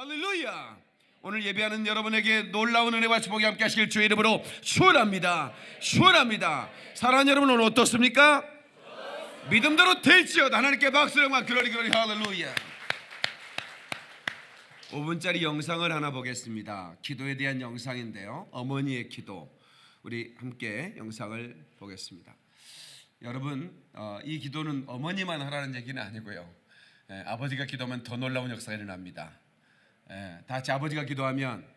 할렐루야. 오늘 예배하는 여러분에게 놀라운 은혜와 축복이 함께 하시길 주의 이름으로 축원합니다. 축원합니다. 사랑하는 여러분, 오늘 어떻습니까? 믿음대로 될지어다. 하나님께 박수 영광 글로리 글로리 할렐루야. 5분짜리 영상을 하나 보겠습니다. 기도에 대한 영상인데요, 어머니의 기도. 우리 함께 영상을 보겠습니다. 여러분, 이 기도는 어머니만 하라는 얘기는 아니고요, 아버지가 기도하면 더 놀라운 역사가 일어납니다. 다 같이 아버지가 기도하면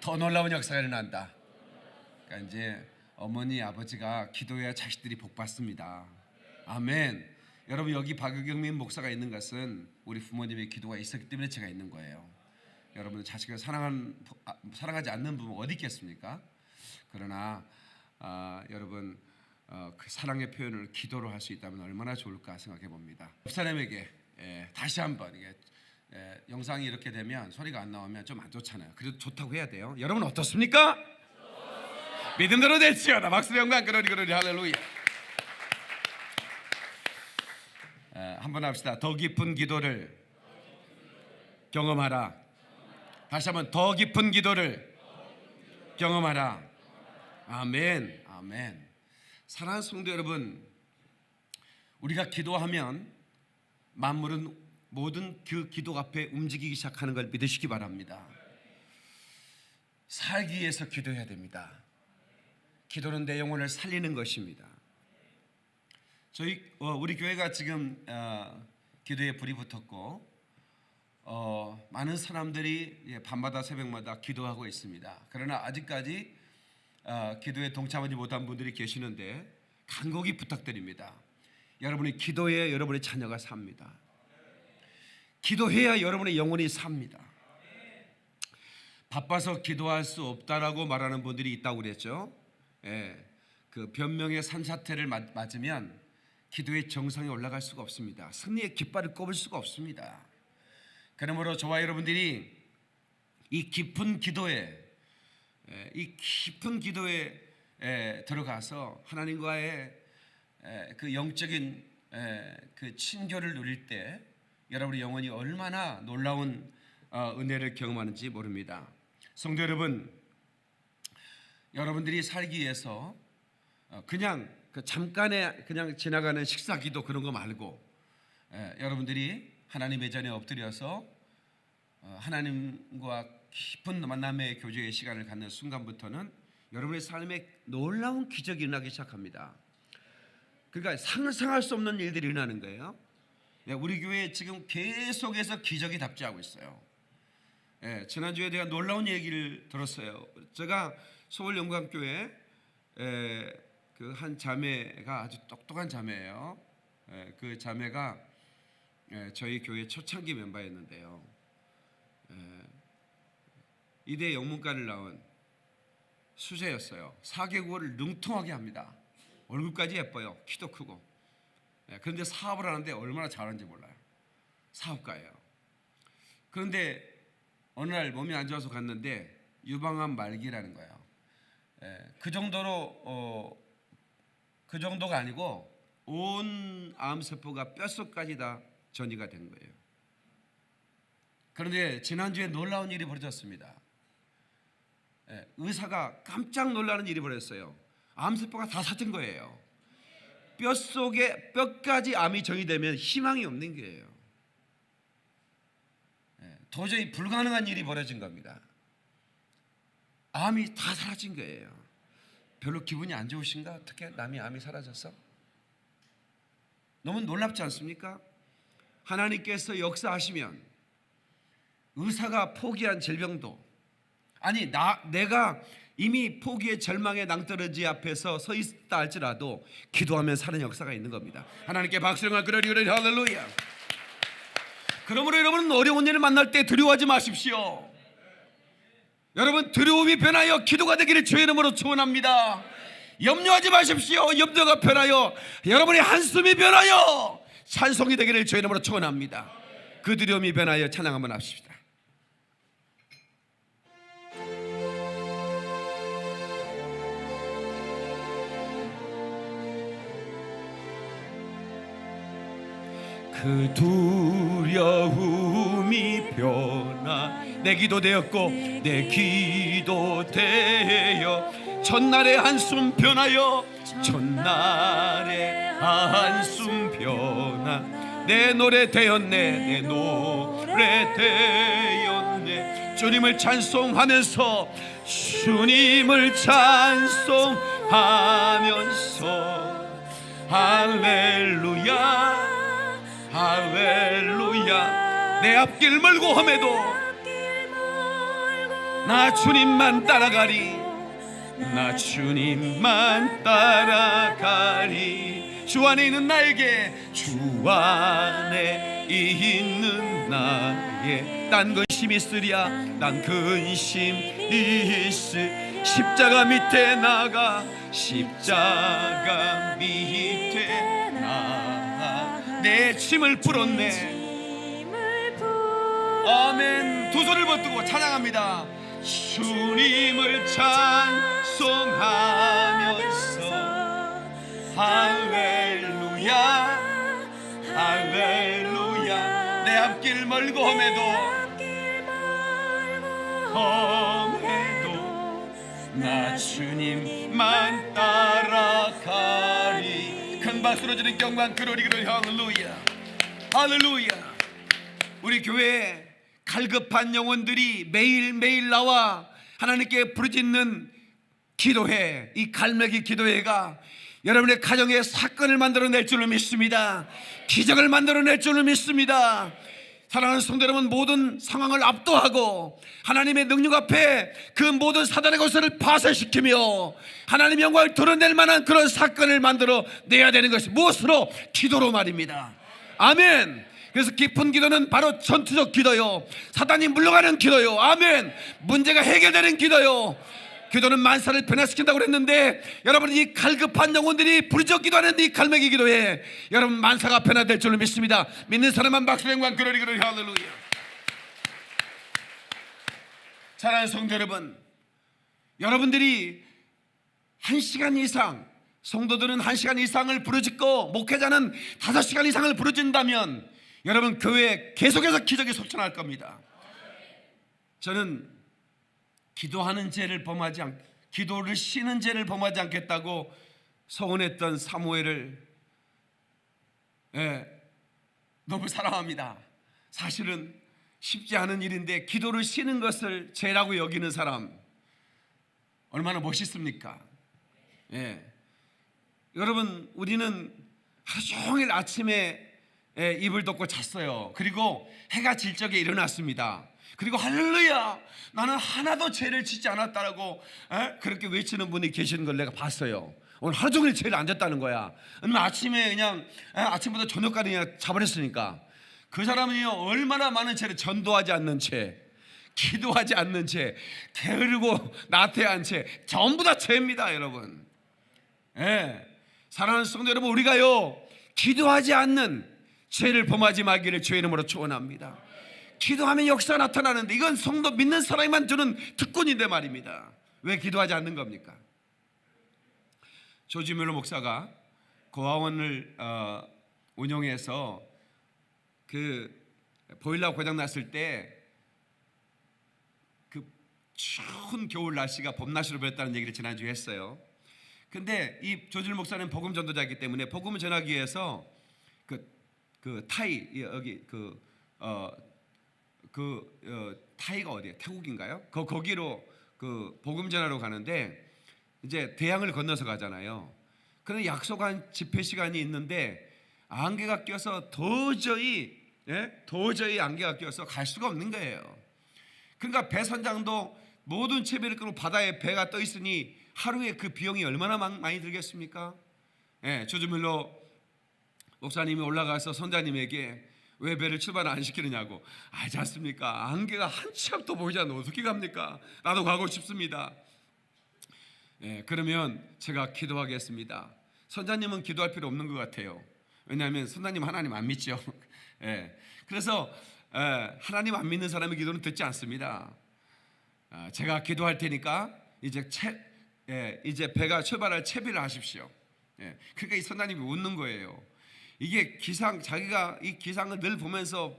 더 놀라운 역사가 일어난다. 그러니까 이제 어머니 아버지가 기도해야 자식들이 복 받습니다. 아멘. 여러분, 여기 박경민 목사가 있는 것은 우리 부모님의 기도가 있었기 때문에 제가 있는 거예요. 여러분, 자식을 사랑하지 않는 부모 어디 있겠습니까? 그러나 여러분, 그 사랑의 표현을 기도로 할 수 있다면 얼마나 좋을까 생각해 봅니다. 집사람에게 다시 한번, 이게 영상이 이렇게 되면 소리가 안 나오면 좀 안 좋잖아요. 그래도 좋다고 해야 돼요. 여러분 어떻습니까? 믿음대로 될지어다. 박수 영광 그러리 그러리 할렐루야. 한번 합시다. 더 깊은 기도를 경험하라. 다시 한번, 더 깊은 기도를 경험하라. 아멘. 아멘. 사랑하는 성도 여러분, 우리가 기도하면 만물은 모든 그 기도 앞에 움직이기 시작하는 걸 믿으시기 바랍니다. 살기 위해서 기도해야 됩니다. 기도는 내 영혼을 살리는 것입니다. 우리 교회가 지금 기도에 불이 붙었고, 많은 사람들이 밤마다 새벽마다 기도하고 있습니다. 그러나 아직까지 기도에 동참하지 못한 분들이 계시는데 간곡히 부탁드립니다. 여러분이 기도해야 여러분의 자녀가 삽니다. 기도해야 여러분의 영혼이 삽니다. 바빠서 기도할 수 없다라고 말하는 분들이 있다고 그랬죠. 그 변명의 산사태를 맞으면 기도의 정상에 올라갈 수가 없습니다. 승리의 깃발을 꼽을 수가 없습니다. 그러므로 저와 여러분들이 이 깊은 기도에 들어가서 하나님과의 그 영적인 그 친교를 누릴 때 여러분의 영혼이 얼마나 놀라운 은혜를 경험하는지 모릅니다. 성도 여러분, 여러분들이 살기 위해서 그냥 잠깐의 그냥 지나가는 식사기도 그런 거 말고, 여러분들이 하나님의 전에 엎드려서 하나님과 깊은 만남의 교제의 시간을 갖는 순간부터는 여러분의 삶에 놀라운 기적이 일어나기 시작합니다. 그러니까 상상할 수 없는 일들이 일어나는 거예요. 우리 교회에 지금 계속해서 기적이 답지하고 있어요. 지난주에 제가 놀라운 얘기를 들었어요. 제가 서울 영광교회 그 한 자매가 아주 똑똑한 자매예요. 그 자매가 저희 교회 초창기 멤버였는데요, 이대 영문과를 나온 수재였어요. 4개국어를 능통하게 합니다. 얼굴까지 예뻐요. 키도 크고. 그런데 사업을 하는데 얼마나 잘하는지 몰라요. 사업가예요. 그런데 어느 날 몸이 안 좋아서 갔는데 유방암 말기라는 거예요. 그 정도가 아니고 온 암세포가 뼛속까지 다 전이가 된 거예요. 그런데 지난주에 놀라운 일이 벌어졌습니다. 의사가 깜짝 놀라는 일이 벌어졌어요. 암세포가 다 사진 거예요. 뼛속에 뼈까지 암이 정의되면 희망이 없는 거예요. 도저히 불가능한 일이 벌어진 겁니다. 암이 다 사라진 거예요. 별로 기분이 안 좋으신가? 어떻게 남이 암이 사라졌어? 너무 놀랍지 않습니까? 하나님께서 역사하시면 의사가 포기한 질병도, 아니 내가 이미 포기의 절망의 낭떠러지 앞에서 서 있다 할지라도 기도하면 사는 역사가 있는 겁니다. 하나님께 박수 영광 그러리 그러리 할렐루야. 그러므로 여러분은 어려운 일을 만날 때 두려워하지 마십시오. 여러분, 두려움이 변하여 기도가 되기를 주의 이름으로 축원합니다. 염려하지 마십시오. 염려가 변하여 여러분의 한숨이 변하여 찬송이 되기를 주의 이름으로 축원합니다. 그 두려움이 변하여 찬양 한번 합시다. 그 두려움이 마음이 변화. 내 기도 되었고 내 기도 되어 전날의 한숨 변하여 전날의 한숨 변화. 내 노래 되었네 내 노래 되었네. 주님을 찬송하면서 주님을 찬송하면서 할렐루야 할렐루야. 내 앞길 멀고 험해도 나 주님만 따라가리. 나 주님만 따라가리. 주 안에 있는 나에게 주 안에 있는 나에 난 근심 있으랴 난 근심 있으. 십자가 밑에 나가 십자가 밑에 나가 내 짐을 풀었네. 아멘. 두 손을 붙들고 찬양합니다. 주님을 찬송하면서 할렐루야 할렐루야. 내 앞길 멀고 험해도 나 주님만 따라가리. 큰 박수로 주는 경관 그러리 그러리. 할렐루야 할렐루야. 우리 교회에 갈급한 영혼들이 매일매일 나와 하나님께 부르짖는 기도회, 이 갈매기 기도회가 여러분의 가정에 사건을 만들어낼 줄을 믿습니다. 기적을 만들어낼 줄을 믿습니다. 사랑하는 성도 여러분, 모든 상황을 압도하고 하나님의 능력 앞에 그 모든 사단의 것을 파쇄시키며 하나님의 영광을 드러낼 만한 그런 사건을 만들어 내야 되는 것이 무엇으로? 기도로 말입니다. 아멘. 그래서 깊은 기도는 바로 전투적 기도요, 사단이 물러가는 기도요, 아멘. 문제가 해결되는 기도요. 기도는 만사를 변화시킨다고 그랬는데 여러분, 이 갈급한 영혼들이 부르짖어 기도하는 이 갈매기 기도에 여러분 만사가 변화될 줄로 믿습니다. 믿는 사람만 박수로 영광 그러리 그러리. 할렐루야. 사랑하는 성도 여러분, 여러분들이 1시간 이상, 성도들은 1시간 이상을 부르짖고 목회자는 5시간 이상을 부르짖는다면 여러분 교회에 계속해서 기적이 솟아날 겁니다. 저는 기도하는 죄를 범하지 않, 기도를 쉬는 죄를 범하지 않겠다고 서원했던 사무엘을 너무 사랑합니다. 사실은 쉽지 않은 일인데 기도를 쉬는 것을 죄라고 여기는 사람 얼마나 멋있습니까? 여러분, 우리는 하루 종일 아침에 이불 덮고 잤어요. 그리고 해가 질 적에 일어났습니다. 그리고 할렐루야, 나는 하나도 죄를 짓지 않았다라고 그렇게 외치는 분이 계시는 걸 내가 봤어요. 오늘 하루 종일 죄를 안 졌다는 거야. 왜냐면 아침에 그냥 아침부터 저녁까지 그냥 자버렸으니까. 그 사람은요, 얼마나 많은 죄를, 전도하지 않는 죄, 기도하지 않는 죄, 게으르고 나태한 죄, 전부 다 죄입니다, 여러분. 사랑하는 성도 여러분, 우리가요 기도하지 않는 죄를 범하지 말기를 주의 이름으로 축원합니다. 기도하면 역사가 나타나는데 이건 성도 믿는 사람만 주는 특권인데 말입니다. 왜 기도하지 않는 겁니까? 조지 뮬러 목사가 고아원을 운영해서 그 보일러 고장 났을 때 그 추운 겨울 날씨가 봄날씨로 변했다는 얘기를 지난주에 했어요. 근데 이 조지 뮬러 목사는 복음 전도자이기 때문에 복음을 전하기 위해서 그 타이, 여기 타이가 어디예요? 태국인가요? 거기로 그 복음 전하러 가는데 이제 대양을 건너서 가잖아요. 그런데 약속한 집회 시간이 있는데 안개가 껴서 도저히 안개가 껴서 갈 수가 없는 거예요. 그러니까 배 선장도 모든 채비를 끌고 바다에 배가 떠 있으니 하루에 그 비용이 얼마나 많이 들겠습니까? 조지 뮬러 목사님이 올라가서 선장님에게 왜 배를 출발 안 시키느냐고. 알지 않습니까? 안개가 한 치 앞도 보이지 않는데 어떻게 갑니까? 나도 가고 싶습니다. 그러면 제가 기도하겠습니다. 선장님은 기도할 필요 없는 것 같아요. 왜냐하면 선장님 하나님 안 믿죠. 그래서 하나님 안 믿는 사람의 기도는 듣지 않습니다. 제가 기도할 테니까 이제 배가 출발할 채비를 하십시오. 그러니까 이 선장님이 웃는 거예요. 이게 기상, 자기가 이 기상을 늘 보면서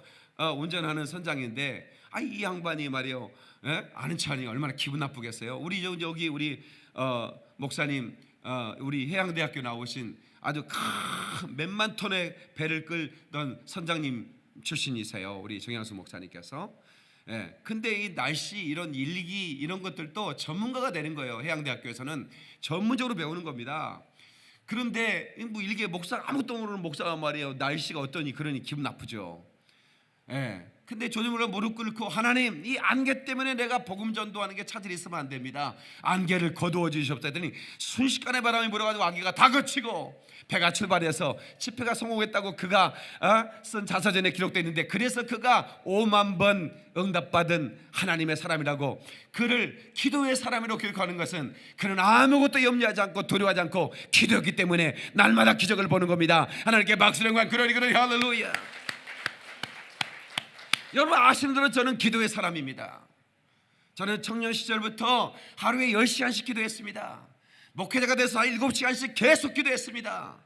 운전하는 선장인데 이 양반이 말이요, 아는 체 아니 얼마나 기분 나쁘겠어요. 우리 여기 우리 목사님, 우리 해양대학교 나오신 아주 큰 몇만 톤의 배를 끌던 선장님 출신이세요, 우리 정양수 목사님께서. 근데 이 날씨 이런 일기 이런 것들도 전문가가 되는 거예요. 해양대학교에서는 전문적으로 배우는 겁니다. 그런데 뭐 일개 목사, 아무것도 모르는 목사가 말이에요, 날씨가 어떠니 그러니 기분 나쁘죠. 근데 조정으로 무릎 꿇고, 하나님, 이 안개 때문에 내가 복음 전도하는 게 차질이 있으면 안 됩니다. 안개를 거두어 주시옵소서 했더니 순식간에 바람이 불어가지고 안개가 다 그치고 배가 출발해서 집회가 성공했다고 그가 쓴 자서전에 기록되어 있는데, 그래서 그가 5만 번 응답받은 하나님의 사람이라고, 그를 기도의 사람으로 기록하는 것은 그는 아무것도 염려하지 않고 두려워하지 않고 기도했기 때문에 날마다 기적을 보는 겁니다. 하나님께 박수 영광. 그러니 할렐루야. 여러분 아시는 대로 저는 기도의 사람입니다. 저는 청년 시절부터 하루에 10시간씩 기도했습니다. 목회자가 돼서 7시간씩 계속 기도했습니다.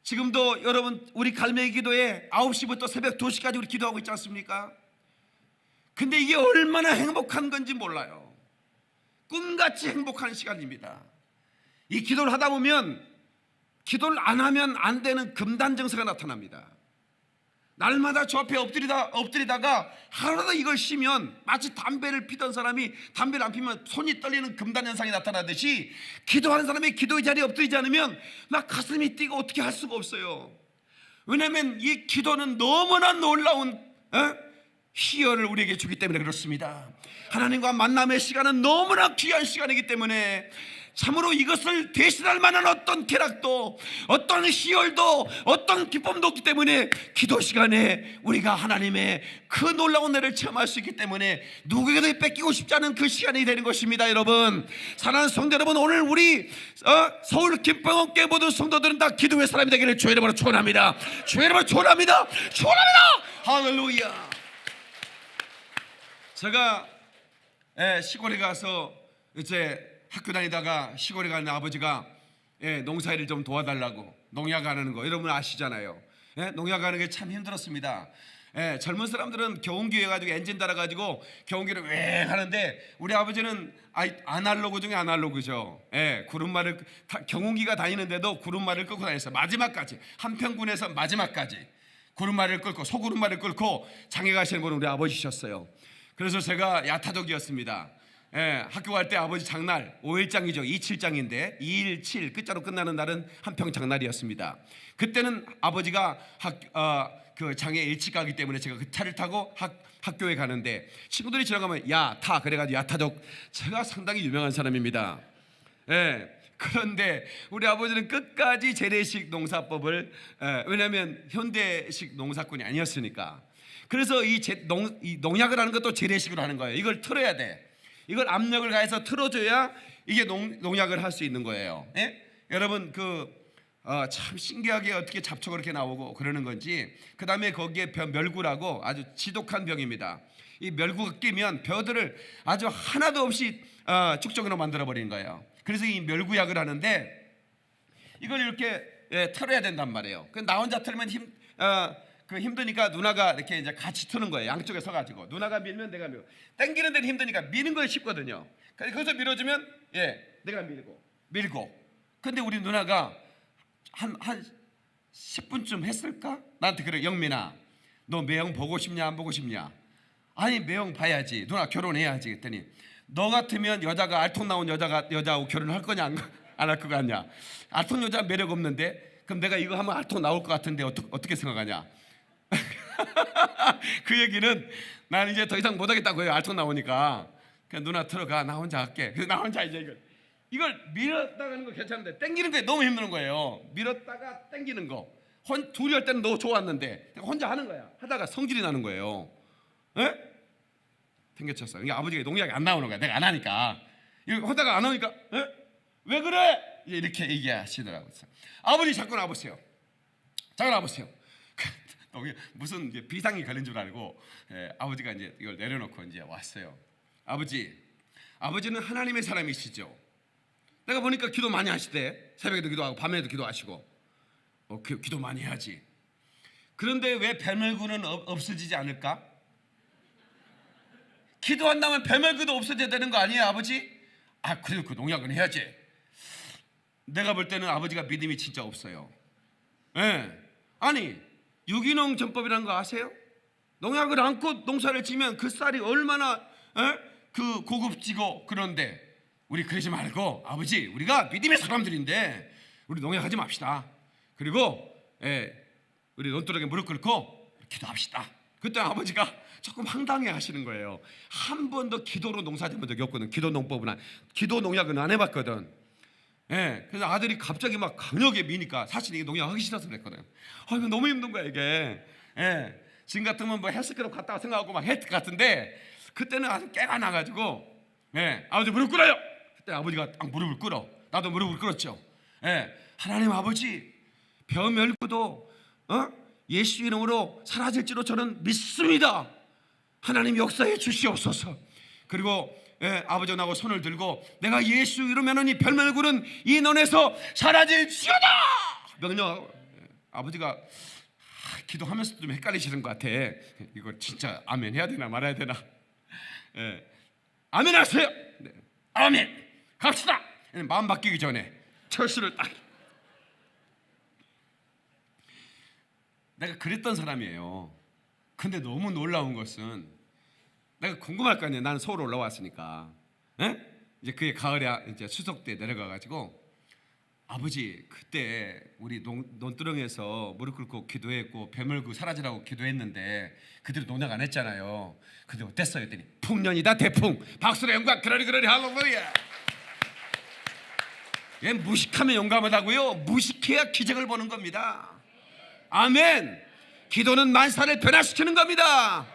지금도 여러분 우리 갈매기 기도에 9시부터 새벽 2시까지 우리 기도하고 있지 않습니까? 근데 이게 얼마나 행복한 건지 몰라요. 꿈같이 행복한 시간입니다. 이 기도를 하다 보면, 기도를 안 하면 안 되는 금단 증세가 나타납니다. 날마다 저 앞에 엎드리다가 하루도 이걸 쉬면 마치 담배를 피던 사람이 담배를 안 피면 손이 떨리는 금단 현상이 나타나듯이, 기도하는 사람이 기도의 자리에 엎드리지 않으면 막 가슴이 뛰고 어떻게 할 수가 없어요. 왜냐하면 이 기도는 너무나 놀라운 희열을 우리에게 주기 때문에 그렇습니다. 하나님과 만남의 시간은 너무나 귀한 시간이기 때문에 참으로 이것을 대신할 만한 어떤 쾌락도, 어떤 희열도, 어떤 기쁨도 없기 때문에 기도 시간에 우리가 하나님의 그 놀라운 은혜를 체험할 수 있기 때문에 누구에게도 뺏기고 싶지 않은 그 시간이 되는 것입니다. 여러분, 사랑하는 성도 여러분, 오늘 우리 서울 김병원교회 모든 성도들은 다 기도의 사람이 되기를 주의 이름으로 축원합니다. 주의 이름으로 축원합니다. 축원합니다. 할렐루야. 제가 시골에 가서 이제 학교 다니다가 시골에 가는 아버지가 농사일을 좀 도와달라고 농약하는 거 여러분 아시잖아요. 농약하는 게 참 힘들었습니다. 젊은 사람들은 경운기 해가지고 엔진 달아가지고 경운기를 웽 하는데, 우리 아버지는 아날로그 중에 아날로그죠. 구름말을 경운기가 다니는데도 구름말을 끌고 다녔어요. 마지막까지, 한평군에서 마지막까지 구름말을 끌고, 소구름말을 끌고 장에 가시는 분은 우리 아버지셨어요. 그래서 제가 야타족이었습니다. 학교 갈 때 아버지 장날 5일장이죠. 27장인데 217 끝자로 끝나는 날은 한평 장날이었습니다. 그때는 아버지가 그 장에 일찍 가기 때문에 제가 그 차를 타고 학교에 가는데, 친구들이 지나가면 야 타 그래가지고 야타족, 제가 상당히 유명한 사람입니다. 그런데 우리 아버지는 끝까지 재래식 농사법을, 왜냐하면 현대식 농사꾼이 아니었으니까, 그래서 이 농약을 하는 것도 재래식으로 하는 거예요. 이걸 틀어야 돼. 이걸 압력을 가해서 틀어줘야 이게 농약을 할 수 있는 거예요. 여러분 참 신기하게 어떻게 잡초가 이렇게 나오고 그러는 건지. 그 다음에 거기에 멸구라고 아주 지독한 병입니다. 이 멸구가 끼면 벼들을 아주 하나도 없이 축적으로 만들어 버리는 거예요. 그래서 이 멸구약을 하는데 이걸 이렇게 틀어야 된단 말이에요. 나 혼자 틀면 힘드니까 누나가 이렇게 이제 같이 트는 거예요. 양쪽에 서가지고 누나가 밀면 내가 밀고, 당기는 데는 힘드니까 미는 건 쉽거든요. 거기서 밀어주면 내가 밀고. 근데 우리 누나가 한 10분쯤 했을까? 나한테 그래, 영민아, 너 매형 보고 싶냐 안 보고 싶냐? 아니 매형 봐야지, 누나 결혼해야지. 그랬더니 너 같으면 여자가 알통 나온 여자하고 결혼할 거냐 안 할 거 같냐? 알통 여자 매력 없는데, 그럼 내가 이거 하면 알통 나올 것 같은데 어떻게 생각하냐? 그 얘기는 나는 이제 더 이상 못하겠다고 해요. 알통 나오니까. 그냥 누나 들어가, 나 혼자 할게. 그래서 나 혼자 이제 이걸 밀었다가 하는 거 괜찮은데 당기는 게 너무 힘든 거예요. 밀었다가 당기는 거 둘이 할 때는 너무 좋았는데 혼자 하는 거야. 하다가 성질이 나는 거예요. 튕겨쳤어. 그러니까 아버지가 농약이 안 나오는 거야. 내가 안 하니까. 이거 하다가 안 하니까 왜 그래? 이렇게 얘기하시더라고요. 아버지 잠깐 와보세요. 무슨 이제 비상이 걸린 줄 알고 아버지가 이제 이걸 내려놓고 이제 왔어요. 아버지는 하나님의 사람이시죠. 내가 보니까 기도 많이 하시대. 새벽에도 기도하고 밤에도 기도하시고. 기도 많이 해야지. 그런데 왜 배멀구는 없어지지 않을까? 기도한다면 배멀구도 없어져야 되는 거 아니에요, 아버지? 그래도 그 농약은 해야지. 내가 볼 때는 아버지가 믿음이 진짜 없어요. 예. 아니, 유기농 전법이라는 거 아세요? 농약을 안고 농사를 지면 그 쌀이 얼마나 그 고급지고. 그런데 우리 그러지 말고, 아버지, 우리가 믿음의 사람들인데 우리 농약하지 맙시다. 그리고 우리 논두렁에 무릎 꿇고 기도합시다. 그때 아버지가 조금 황당해 하시는 거예요. 한 번도 기도로 농사 지은 적이 없거든. 기도 농약은 안 해봤거든. 그래서 아들이 갑자기 막 강력하게 미니까 사실 이게 농약하기 싫어서 그랬거든. 이거 너무 힘든 거야 이게. 지금 같으면 뭐 헬스클럽 갔다가 생각하고 막 헬스 같은데, 그때는 아주 깨가 나가지고 아버지 무릎 꿇어요. 그때 아버지가 딱 무릎을 꿇어. 나도 무릎을 꿇었죠. 하나님 아버지, 벼멸구도 예수 이름으로 사라질지로 저는 믿습니다. 하나님 역사해 주시옵소서. 그리고 아버지가 나하고 손을 들고, 내가 예수 이루면은 이 벼멸구는 이 논에서 사라질지어다 명령하고. 아버지가 기도하면서도 좀 헷갈리시는 것 같아. 이거 진짜 아멘 해야 되나 말아야 되나. 아멘 하세요. 아멘 갑시다. 마음 바뀌기 전에 철수를 딱. 내가 그랬던 사람이에요. 근데 너무 놀라운 것은, 내가 궁금할 거 아니에요. 나는 서울 올라왔으니까. 이제 그해 가을에 이제 추석 때 내려가가지고, 아버지 그때 우리 논두렁에서 무릎 꿇고 기도했고 벼멀구 사라지라고 기도했는데 그대로 농약 안 했잖아요. 근데 어땠어요? 했더니 풍년이다 대풍, 박수로 영광, 그러리 할렐루야. 얘 무식하면 용감하다고요? 무식해야 기적을 보는 겁니다. 아멘. 기도는 만사를 변화시키는 겁니다.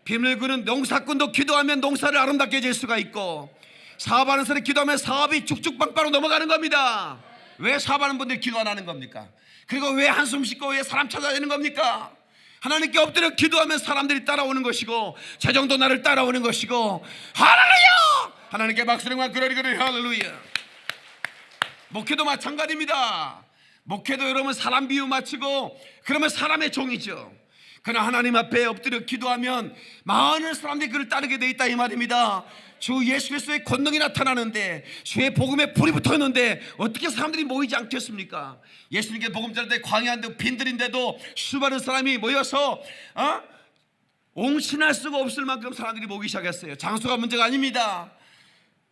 벼멀구는 농사꾼도 기도하면 농사를 아름답게 질 수가 있고, 사업하는 사람이 기도하면 사업이 쭉쭉빵빵으로 넘어가는 겁니다. 왜 사업하는 분들이 기도 안 하는 겁니까? 그리고 왜 한숨 쉬고 왜 사람 찾아내는 겁니까? 하나님께 엎드려 기도하면 사람들이 따라오는 것이고, 재정도 나를 따라오는 것이고. 할렐루야! 하나님께 박수령만 그러리 할렐루야. 목회도 마찬가지입니다. 목회도 여러분 사람 비유 맞추고 그러면 사람의 종이죠. 그러나 하나님 앞에 엎드려 기도하면 많은 사람들이 그를 따르게 돼 있다 이 말입니다. 주 예수 그리스도의 권능이 나타나는데, 주의 복음에 불이 붙었는데 어떻게 사람들이 모이지 않겠습니까? 예수님께 복음 전할 때 광야인데 빈들인데도 수많은 사람이 모여서 옹신할 수가 없을 만큼 사람들이 모이기 시작했어요. 장소가 문제가 아닙니다.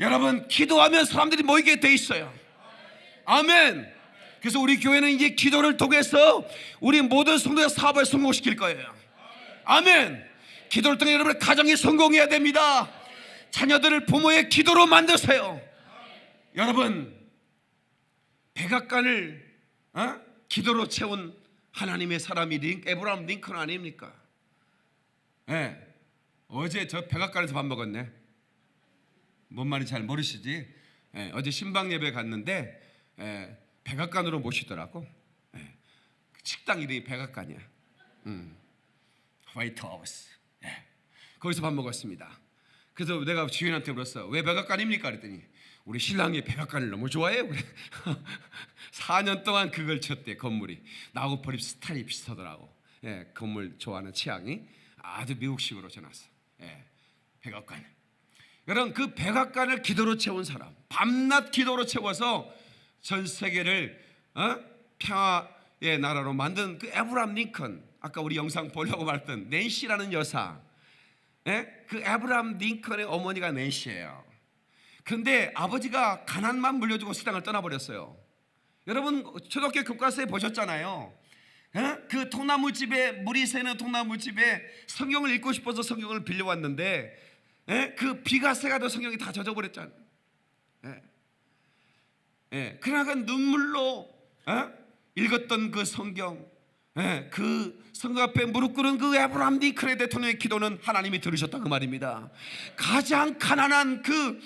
여러분, 기도하면 사람들이 모이게 돼 있어요. 아멘. 그래서 우리 교회는 이제 기도를 통해서 우리 모든 성도의 사업을 성공시킬 거예요. 아멘. 기도를 통해 여러분의 가정이 성공해야 됩니다. 자녀들을 부모의 기도로 만드세요. 여러분, 백악관을 기도로 채운 하나님의 사람이 에브라함 링컨 아닙니까? 어제 저 백악관에서 밥 먹었네. 뭔 말인지 잘 모르시지? 어제 신방 예배 갔는데 백악관으로 모시더라고. 식당 이름이 백악관이야. 화이트하우스. 거기서 밥 먹었습니다. 그래서 내가 주인한테 물었어. 왜 백악관입니까? 그랬더니 우리 신랑이 백악관을 너무 좋아해요. 그래. 4년 동안 그걸 쳤대. 건물이 나하고 버립 스타일이 비슷하더라고. 건물 좋아하는 취향이 아주 미국식으로 전했어. 백악관. 여러분, 그 백악관을 기도로 채운 사람, 밤낮 기도로 채워서 전 세계를 평화의 나라로 만든 그 에브라함 링컨, 아까 우리 영상 보려고 말했던 낸시라는 여사, 그 에브라함 링컨의 어머니가 낸시예요. 그런데 아버지가 가난만 물려주고 세상을 떠나버렸어요. 여러분, 초등학교 교과서에 보셨잖아요. 그 통나무집에, 물이 새는 통나무집에 성경을 읽고 싶어서 성경을 빌려왔는데 그 비가 새가지고 성경이 다 젖어버렸잖아요. 그러나 그 눈물로 읽었던 그 성경, 그 성경 앞에 무릎 꿇은 그 에브라함 링컨의 대통령의 기도는 하나님이 들으셨다 그 말입니다. 가장 가난한 그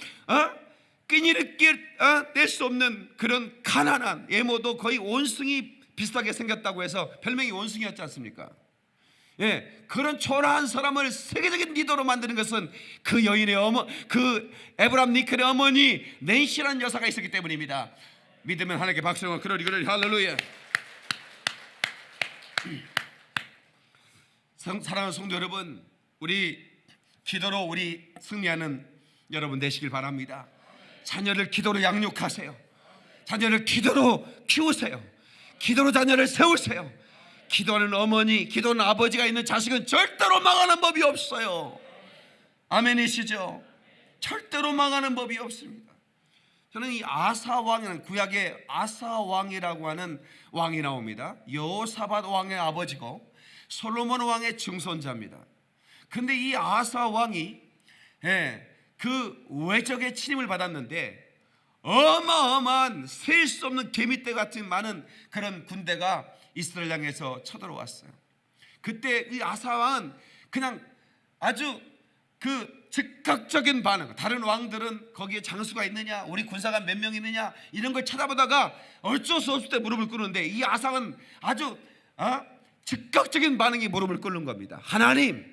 끈이를 뗄 수 없는 그런 가난한 예모도 거의 원숭이 비슷하게 생겼다고 해서 별명이 원숭이였지 않습니까? 그런 초라한 사람을 세계적인 리더로 만드는 것은 그 여인의 그 에브라함 링컨의 어머니 낸시라는 여사가 있었기 때문입니다. 믿으면 하나님께 박수를 그러리 할렐루야. 사랑하는 성도 여러분, 우리 기도로 우리 승리하는 여러분 되시길 바랍니다. 자녀를 기도로 양육하세요. 자녀를 기도로 키우세요. 기도로 자녀를 세우세요. 기도하는 어머니, 기도하는 아버지가 있는 자식은 절대로 망하는 법이 없어요. 아멘이시죠? 절대로 망하는 법이 없습니다. 저는 이 아사 왕이라는, 구약의 아사 왕이라고 하는 왕이 나옵니다. 여호사밧 왕의 아버지고 솔로몬 왕의 증손자입니다. 그런데 이 아사 왕이 그 외적의 침입을 받았는데 어마어마한 셀 수 없는 개미떼 같은 많은 그런 군대가 이스라엘 향해서 쳐들어왔어요. 그때 이 아사 왕은 그냥 아주 그 즉각적인 반응, 다른 왕들은 거기에 장수가 있느냐, 우리 군사가 몇 명 있느냐 이런 걸 찾아보다가 어쩔 수 없을 때 무릎을 꿇는데, 이 아사는 아주 즉각적인 반응이 무릎을 꿇는 겁니다. 하나님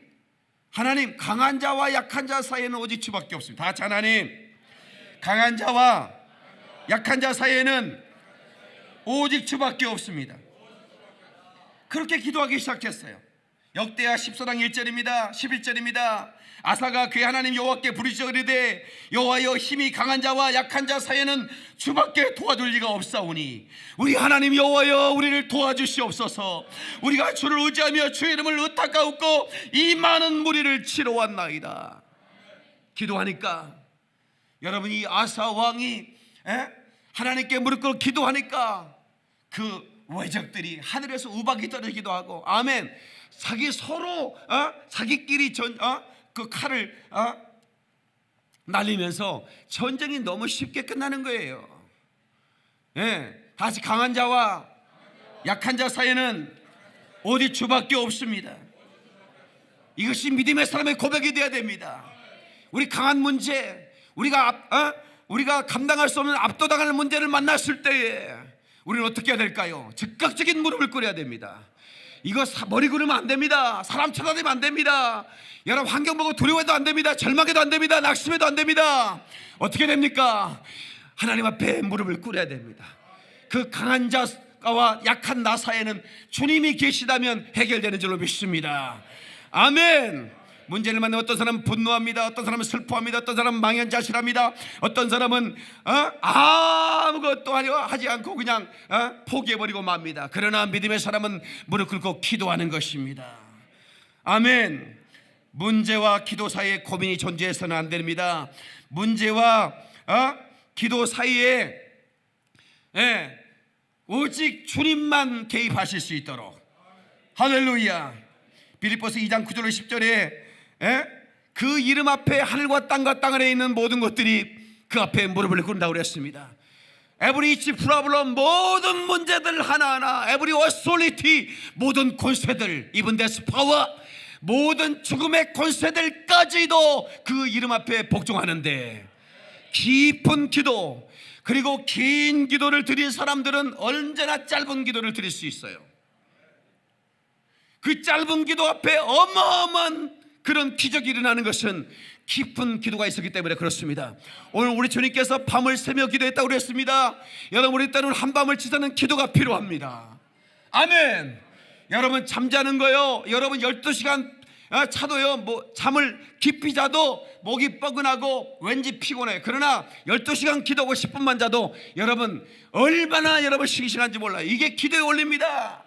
강한 자와 약한 자 사이에는 오직 주밖에 없습니다. 다 같이 하나님, 강한 자와 약한 자 사이에는 오직 주밖에 없습니다. 그렇게 기도하기 시작했어요. 역대하 14장 1절입니다. 11절입니다. 아사가 그의 하나님 여호와께 부르짖어 이르되 여호와여, 힘이 강한 자와 약한 자 사이에는 주밖에 도와줄 리가 없사오니 우리 하나님 여호와여, 우리를 도와주시옵소서. 우리가 주를 의지하며 주의 이름을 의탁하옵고 이 많은 무리를 치러 왔나이다. 기도하니까 여러분, 이 아사 왕이 하나님께 무릎 꿇고 기도하니까 그 외적들이 하늘에서 우박이 떨어지기도 하고, 아멘, 서로 자기끼리 그 칼을 날리면서 전쟁이 너무 쉽게 끝나는 거예요. 다시 강한 자와 약한 자 사이에는 오직 주밖에 없습니다. 이것이 믿음의 사람의 고백이 되어야 됩니다. 우리 강한 문제, 우리가 감당할 수 없는 압도당하는 문제를 만났을 때에 우리는 어떻게 해야 될까요? 즉각적인 무릎을 꿇어야 됩니다. 이거 머리 굴으면 안 됩니다. 사람 쳐다보면 안 됩니다. 여러분, 환경 보고 두려워해도 안 됩니다. 절망해도 안 됩니다. 낙심해도 안 됩니다. 어떻게 됩니까? 하나님 앞에 무릎을 꿇어야 됩니다. 그 강한 자와 약한 나 사이에는 주님이 계시다면 해결되는 줄로 믿습니다. 아멘. 문제를 만나 어떤 사람은 분노합니다. 어떤 사람은 슬퍼합니다. 어떤 사람은 망연자실합니다. 어떤 사람은 아무것도 하지 않고 그냥 포기해버리고 맙니다. 그러나 믿음의 사람은 무릎 꿇고 기도하는 것입니다. 아멘. 문제와 기도 사이에 고민이 존재해서는 안 됩니다. 문제와 기도 사이에 오직 주님만 개입하실 수 있도록. 할렐루야. 빌립보서 2장 9절 10절에 그 이름 앞에 하늘과 땅과 땅 아래에 있는 모든 것들이 그 앞에 무릎을 꿇는다고 그랬습니다. Every problem, 모든 문제들 하나하나, every authority, 모든 권세들, even death power, 모든 죽음의 권세들까지도 그 이름 앞에 복종하는데, 깊은 기도 그리고 긴 기도를 드린 사람들은 언제나 짧은 기도를 드릴 수 있어요. 그 짧은 기도 앞에 어마어마한 그런 기적이 일어나는 것은 깊은 기도가 있었기 때문에 그렇습니다. 오늘 우리 주님께서 밤을 새며 기도했다고 그랬습니다. 여러분, 우리 때는 한밤을 지새는 기도가 필요합니다. 아멘. 여러분, 잠자는 거요, 여러분 12시간 차도요, 잠을 깊이 자도 목이 뻐근하고 왠지 피곤해. 그러나 12시간 기도하고 10분만 자도 여러분 얼마나 여러분 싱싱한지 몰라요. 이게 기도의 원리입니다.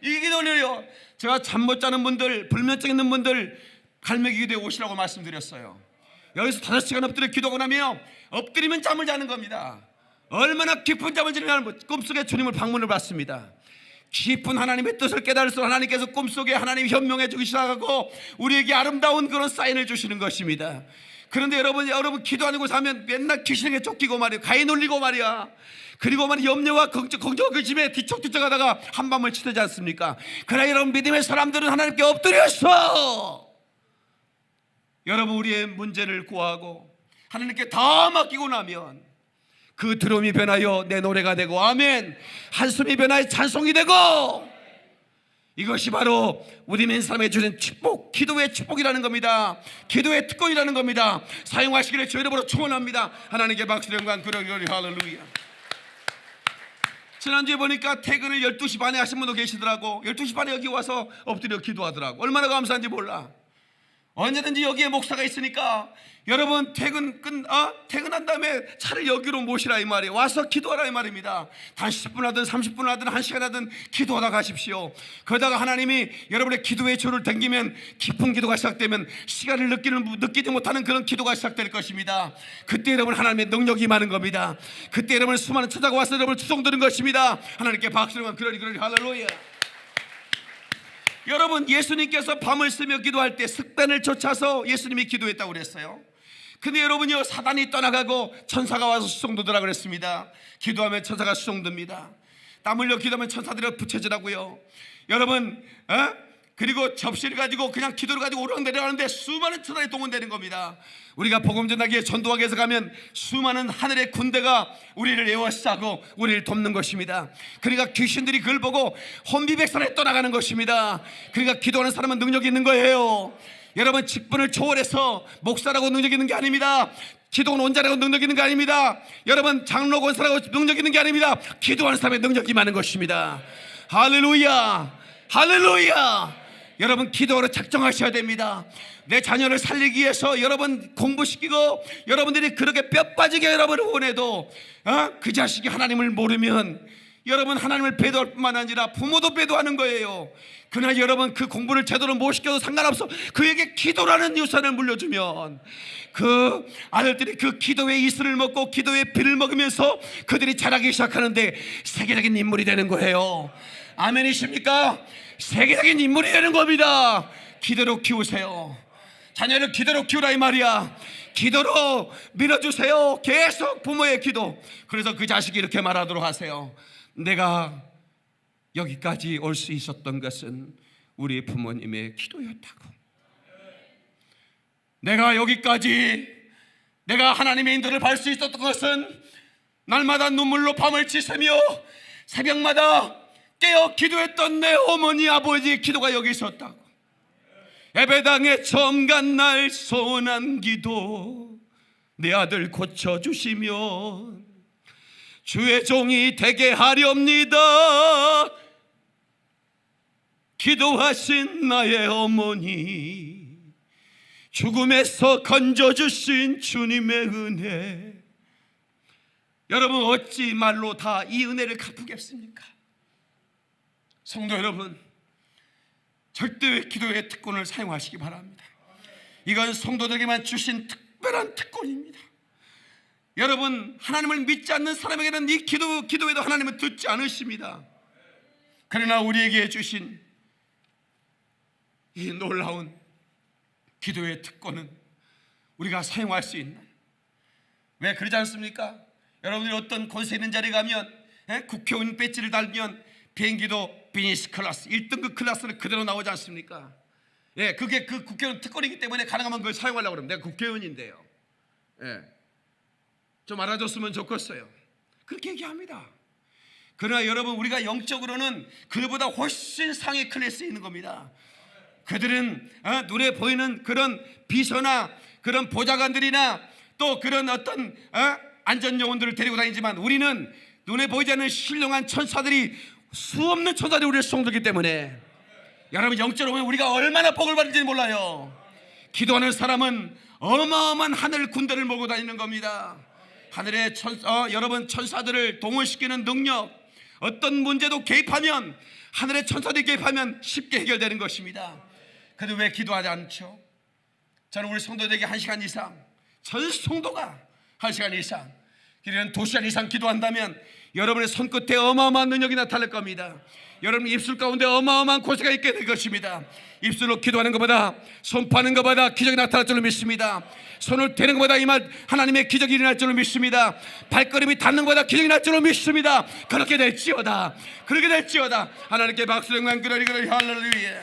이게 기도의 원리예요. 제가 잠 못 자는 분들, 불면증 있는 분들 갈매기 기도에 오시라고 말씀드렸어요. 여기서 5시간 엎드려 기도하고 나면 엎드리면 잠을 자는 겁니다. 얼마나 깊은 잠을 자냐면 꿈속에 주님을 방문을 받습니다. 깊은 하나님의 뜻을 깨달을수록 하나님께서 꿈속에 하나님 현명해 주기 시작하고 우리에게 아름다운 그런 사인을 주시는 것입니다. 그런데 여러분 기도하는 곳에 하면 맨날 귀신에게 쫓기고 말이야, 가위 놀리고 말이야, 그리고 말이 염려와 걱정과 근심에 뒤척뒤척하다가 한밤을 치르지 않습니까? 그러나 여러분, 믿음의 사람들은 하나님께 엎드렸어. 여러분, 우리의 문제를 구하고 하나님께 다 맡기고 나면 그 드럼이 변하여 내 노래가 되고, 아멘, 한숨이 변하여 찬송이 되고, 이것이 바로 우리 믿는 사람의 주는 축복, 기도의 축복이라는 겁니다. 기도의 특권이라는 겁니다. 사용하시기를 주의 이름으로 축원합니다. 하나님께 박수를 영광 그러기를. 할렐루야. 지난주에 보니까 퇴근을 12시 반에 하신 분도 계시더라고. 12시 반에 여기 와서 엎드려 기도하더라고. 얼마나 감사한지 몰라. 언제든지 여기에 목사가 있으니까 여러분 퇴근한 다음에 차를 여기로 모시라 이 말이에요. 와서 기도하라 이 말입니다. 단 10분 하든 30분 하든 1시간 하든 기도하다 가십시오. 그러다가 하나님이 여러분의 기도의 줄을 당기면 깊은 기도가 시작되면 시간을 느끼지 못하는 그런 기도가 시작될 것입니다. 그때 여러분 하나님의 능력이 임하는 겁니다. 그때 여러분 수많은 천사가 와서 여러분을 추종드는 것입니다. 하나님께 박수를 그러니 할렐루야. 여러분 예수님께서 밤을 새며 기도할 때 습관을 쫓아서 예수님이 기도했다고 그랬어요. 근데 여러분요, 사단이 떠나가고 천사가 와서 수송도더라 그랬습니다. 기도하면 천사가 수송됩니다. 땀 흘려 기도하면 천사들이 부채지라고요. 여러분 그리고 접시를 가지고 그냥 기도를 가지고 오르락내리락하는데 수많은 천사들이 동원되는 겁니다. 우리가 복음 전하기에 전도하기 위해서 가면 수많은 하늘의 군대가 우리를 에워싸고 우리를 돕는 것입니다. 그러니까 귀신들이 그걸 보고 혼비백산에 떠나가는 것입니다. 그러니까 기도하는 사람은 능력이 있는 거예요. 여러분 직분을 초월해서 목사라고 능력 있는 게 아닙니다. 기도는 원자라고 능력 있는 게 아닙니다. 여러분 장로 권사라고 능력 있는 게 아닙니다. 기도하는 사람의 능력이 많은 것입니다. 할렐루야, 할렐루야. 여러분 기도로 작정하셔야 됩니다. 내 자녀를 살리기 위해서 여러분 공부시키고 여러분들이 그렇게 뼈 빠지게 여러분을 원해도 그 자식이 하나님을 모르면 여러분 하나님을 배도할 뿐만 아니라 부모도 배도하는 거예요. 그러나 여러분 그 공부를 제대로 못 시켜도 상관없어. 그에게 기도라는 유산을 물려주면 그 아들들이 그 기도의 이슬을 먹고 기도의 피를 먹으면서 그들이 자라기 시작하는데 세계적인 인물이 되는 거예요. 아멘이십니까? 세계적인 인물이 되는 겁니다. 기도로 키우세요. 자녀를 기도로 키우라 이 말이야. 기도로 밀어주세요. 계속 부모의 기도. 그래서 그 자식이 이렇게 말하도록 하세요. 내가 여기까지 올 수 있었던 것은 우리 부모님의 기도였다고. 내가 여기까지 내가 하나님의 인도를 받을 수 있었던 것은 날마다 눈물로 밤을 지새며 새벽마다 깨어 기도했던 내 어머니 아버지의 기도가 여기 있었다고. 예배당에 처음 간 날 소원한 기도, 내 아들 고쳐주시면 주의 종이 되게 하렵니다. 기도하신 나의 어머니, 죽음에서 건져주신 주님의 은혜, 여러분 어찌 말로 다 이 은혜를 갚으겠습니까? 성도 여러분, 절대 기도의 특권을 사용하시기 바랍니다. 이건 성도들에게만 주신 특별한 특권입니다. 여러분 하나님을 믿지 않는 사람에게는 이 기도에도 하나님은 듣지 않으십니다. 그러나 우리에게 주신 이 놀라운 기도의 특권은 우리가 사용할 수 있는, 왜 그러지 않습니까? 여러분들이 어떤 권세 있는 자리에 가면 국회의원 배지를 달면 비행기도 비즈니스 클래스 1등급 클래스는 그대로 나오지 않습니까? 그게 그 국회의원 특권이기 때문에 가능하면 그걸 사용하려고 그러면 내가 국회의원인데요. 좀 알아줬으면 좋겠어요. 그렇게 얘기합니다. 그러나 여러분 우리가 영적으로는 그보다 훨씬 상위 클래스에 있는 겁니다. 그들은 눈에 보이는 그런 비서나 그런 보좌관들이나 또 그런 어떤 안전요원들을 데리고 다니지만 우리는 눈에 보이지 않는 신령한 천사들이, 수없는 천사들이 우리를 수송들기 때문에 여러분 영적으로 보면 우리가 얼마나 복을 받는지 몰라요. 기도하는 사람은 어마어마한 하늘 군대를 몰고 다니는 겁니다. 하늘의 여러분 천사들을 동원시키는 능력, 어떤 문제도 개입하면 하늘의 천사들이 개입하면 쉽게 해결되는 것입니다. 그런데 왜 기도하지 않죠? 저는 우리 성도들에게 1시간 이상, 전 성도가 1시간 이상, 길이는 2시간 이상 기도한다면 여러분의 손끝에 어마어마한 능력이 나타날 겁니다. 여러분 입술 가운데 어마어마한 고세가 있게 될 것입니다. 입술로 기도하는 것보다 손파는 것보다 기적이 나타날 줄로 믿습니다. 손을 대는 것보다 하나님의 기적이 일어날 줄로 믿습니다. 발걸음이 닿는 것보다 기적이 날 줄로 믿습니다. 그렇게 될지어다, 그렇게 될지어다. 하나님께 박수 영광 그러리 할렐루야.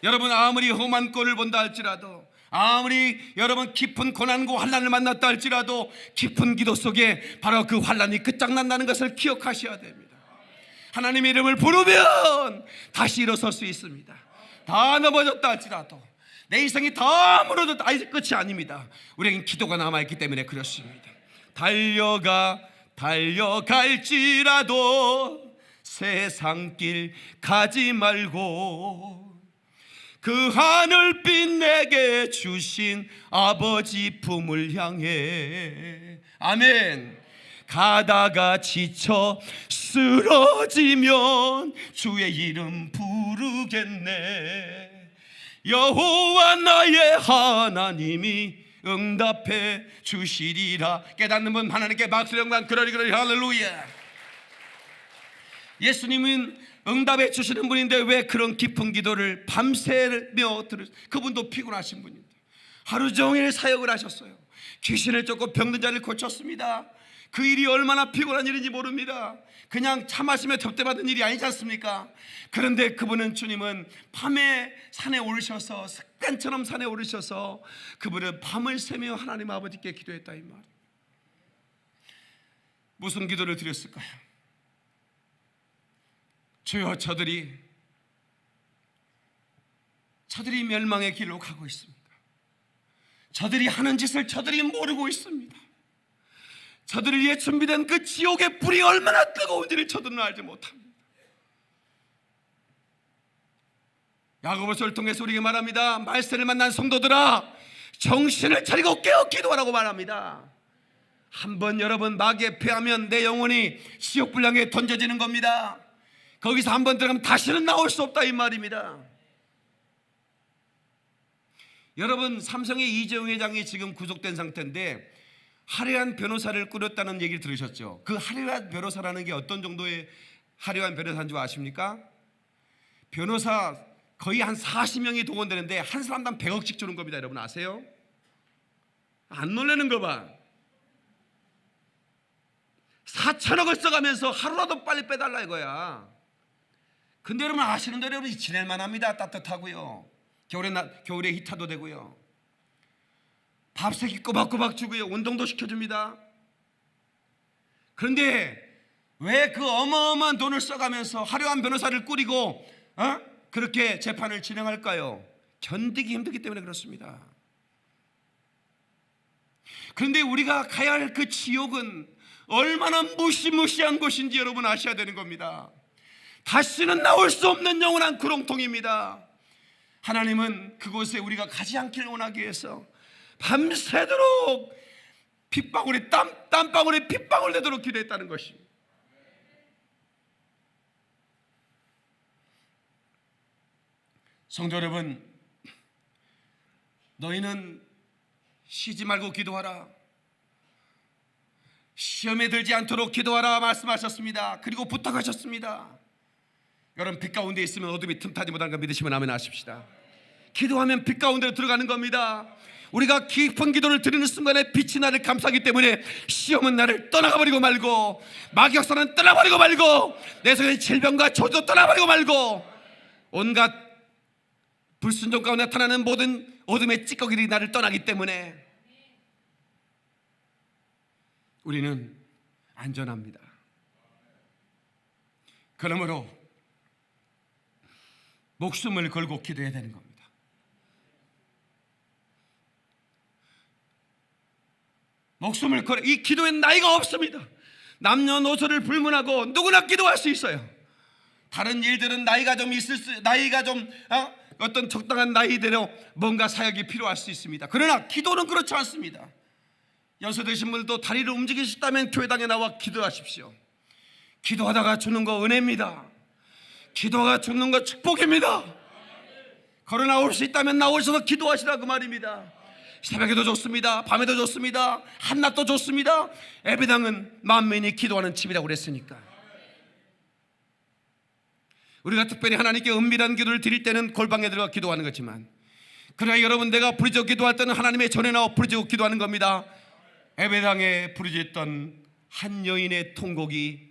여러분 아무리 험한 꼴을 본다 할지라도, 아무리 여러분 깊은 고난과 환난을 만났다 할지라도 깊은 기도 속에 바로 그 환난이 끝장난다는 것을 기억하셔야 됩니다. 하나님의 이름을 부르면 다시 일어설 수 있습니다. 다 넘어졌다 할지라도, 내 인생이 다 무너졌다, 이제 끝이 아닙니다. 우리에겐 기도가 남아있기 때문에 그렇습니다. 달려가 달려갈지라도 세상길 가지 말고 그 하늘빛 내게 주신 아버지 품을 향해. 아멘. 가다가 지쳐 쓰러지면 주의 이름 부르겠네. 여호와 나의 하나님이 응답해 주시리라. 깨닫는 분 하나님께 박수 영광. 그러리 할렐루야. 예수님은 응답해 주시는 분인데 왜 그런 깊은 기도를 밤새며 그분도 피곤하신 분인데 하루 종일 사역을 하셨어요. 귀신을 쫓고 병든 자를 고쳤습니다. 그 일이 얼마나 피곤한 일인지 모릅니다. 그냥 차 마시며 접대받은 일이 아니지 않습니까? 그런데 그분은, 주님은 밤에 산에 오르셔서, 습관처럼 산에 오르셔서 그분은 밤을 새며 하나님 아버지께 기도했다 이 말. 무슨 기도를 드렸을까요? 주여, 저들이 멸망의 길로 가고 있습니다. 저들이 하는 짓을 저들이 모르고 있습니다. 저들을 위해 준비된 그 지옥의 불이 얼마나 뜨거운지를 저들은 알지 못합니다. 야고보서를 통해서 우리에게 말합니다. 말세를 만난 성도들아, 정신을 차리고 깨어 기도하라고 말합니다. 한번 여러분 마귀에 패하면 내 영혼이 지옥 불량에 던져지는 겁니다. 거기서 한번 들어가면 다시는 나올 수 없다 이 말입니다. 여러분, 삼성의 이재용 회장이 지금 구속된 상태인데 화려한 변호사를 꾸렸다는 얘기를 들으셨죠? 그 화려한 변호사라는 게 어떤 정도의 화려한 변호사인 줄 아십니까? 변호사 거의 한 40명이 동원되는데 한 사람당 100억씩 주는 겁니다. 여러분 아세요? 안 놀라는 거 봐. 4천억을 써가면서 하루라도 빨리 빼달라 이거야. 근데 여러분 아시는 대로 여러분 지낼만 합니다. 따뜻하고요. 겨울에 히터도 되고요. 밥새끼 꼬박꼬박 주고요. 운동도 시켜줍니다. 그런데 왜 그 어마어마한 돈을 써가면서 화려한 변호사를 꾸리고 그렇게 재판을 진행할까요? 견디기 힘들기 때문에 그렇습니다. 그런데 우리가 가야 할 그 지옥은 얼마나 무시무시한 곳인지 여러분 아셔야 되는 겁니다. 다시는 나올 수 없는 영원한 구렁텅입니다. 하나님은 그곳에 우리가 가지 않기를 원하기 위해서 밤새도록 핏방울이 땀방울이 핏방울 되도록 기도했다는 것입니다. 성도 여러분, 너희는 쉬지 말고 기도하라. 시험에 들지 않도록 기도하라 말씀하셨습니다. 그리고 부탁하셨습니다. 여러분, 빛 가운데 있으면 어둠이 틈타지 못하는 걸 믿으시면 아멘 하십시다. 기도하면 빛 가운데로 들어가는 겁니다. 우리가 깊은 기도를 드리는 순간에 빛이 나를 감싸기 때문에 시험은 나를 떠나가버리고 말고, 마귀역사는 떠나버리고 말고, 내 속에 질병과 저주도 떠나버리고 말고, 온갖 불순종 가운데 나타나는 모든 어둠의 찌꺼기들이 나를 떠나기 때문에 우리는 안전합니다. 그러므로 목숨을 걸고 기도해야 되는 겁니다. 목숨을 걸어. 이 기도엔 나이가 없습니다. 남녀노소를 불문하고 누구나 기도할 수 있어요. 다른 일들은 나이가 좀 어떤 적당한 나이대로 뭔가 사역이 필요할 수 있습니다. 그러나 기도는 그렇지 않습니다. 연세 드신 분들도 다리를 움직일 수 있다면 교회당에 나와 기도하십시오. 기도하다가 죽는 거 은혜입니다. 기도가 죽는 거 축복입니다. 걸어 나올 수 있다면 나오셔서 기도하시라 그 말입니다. 새벽에도 좋습니다. 밤에도 좋습니다. 한낮도 좋습니다. 예배당은 만민이 기도하는 집이라고 그랬으니까. 우리가 특별히 하나님께 은밀한 기도를 드릴 때는 골방에 들어가 기도하는 거지만, 그러나 여러분, 내가 부르짖어 기도할 때는 하나님의 전에 나와 부르짖고 기도하는 겁니다. 예배당에 부르짖던 한 여인의 통곡이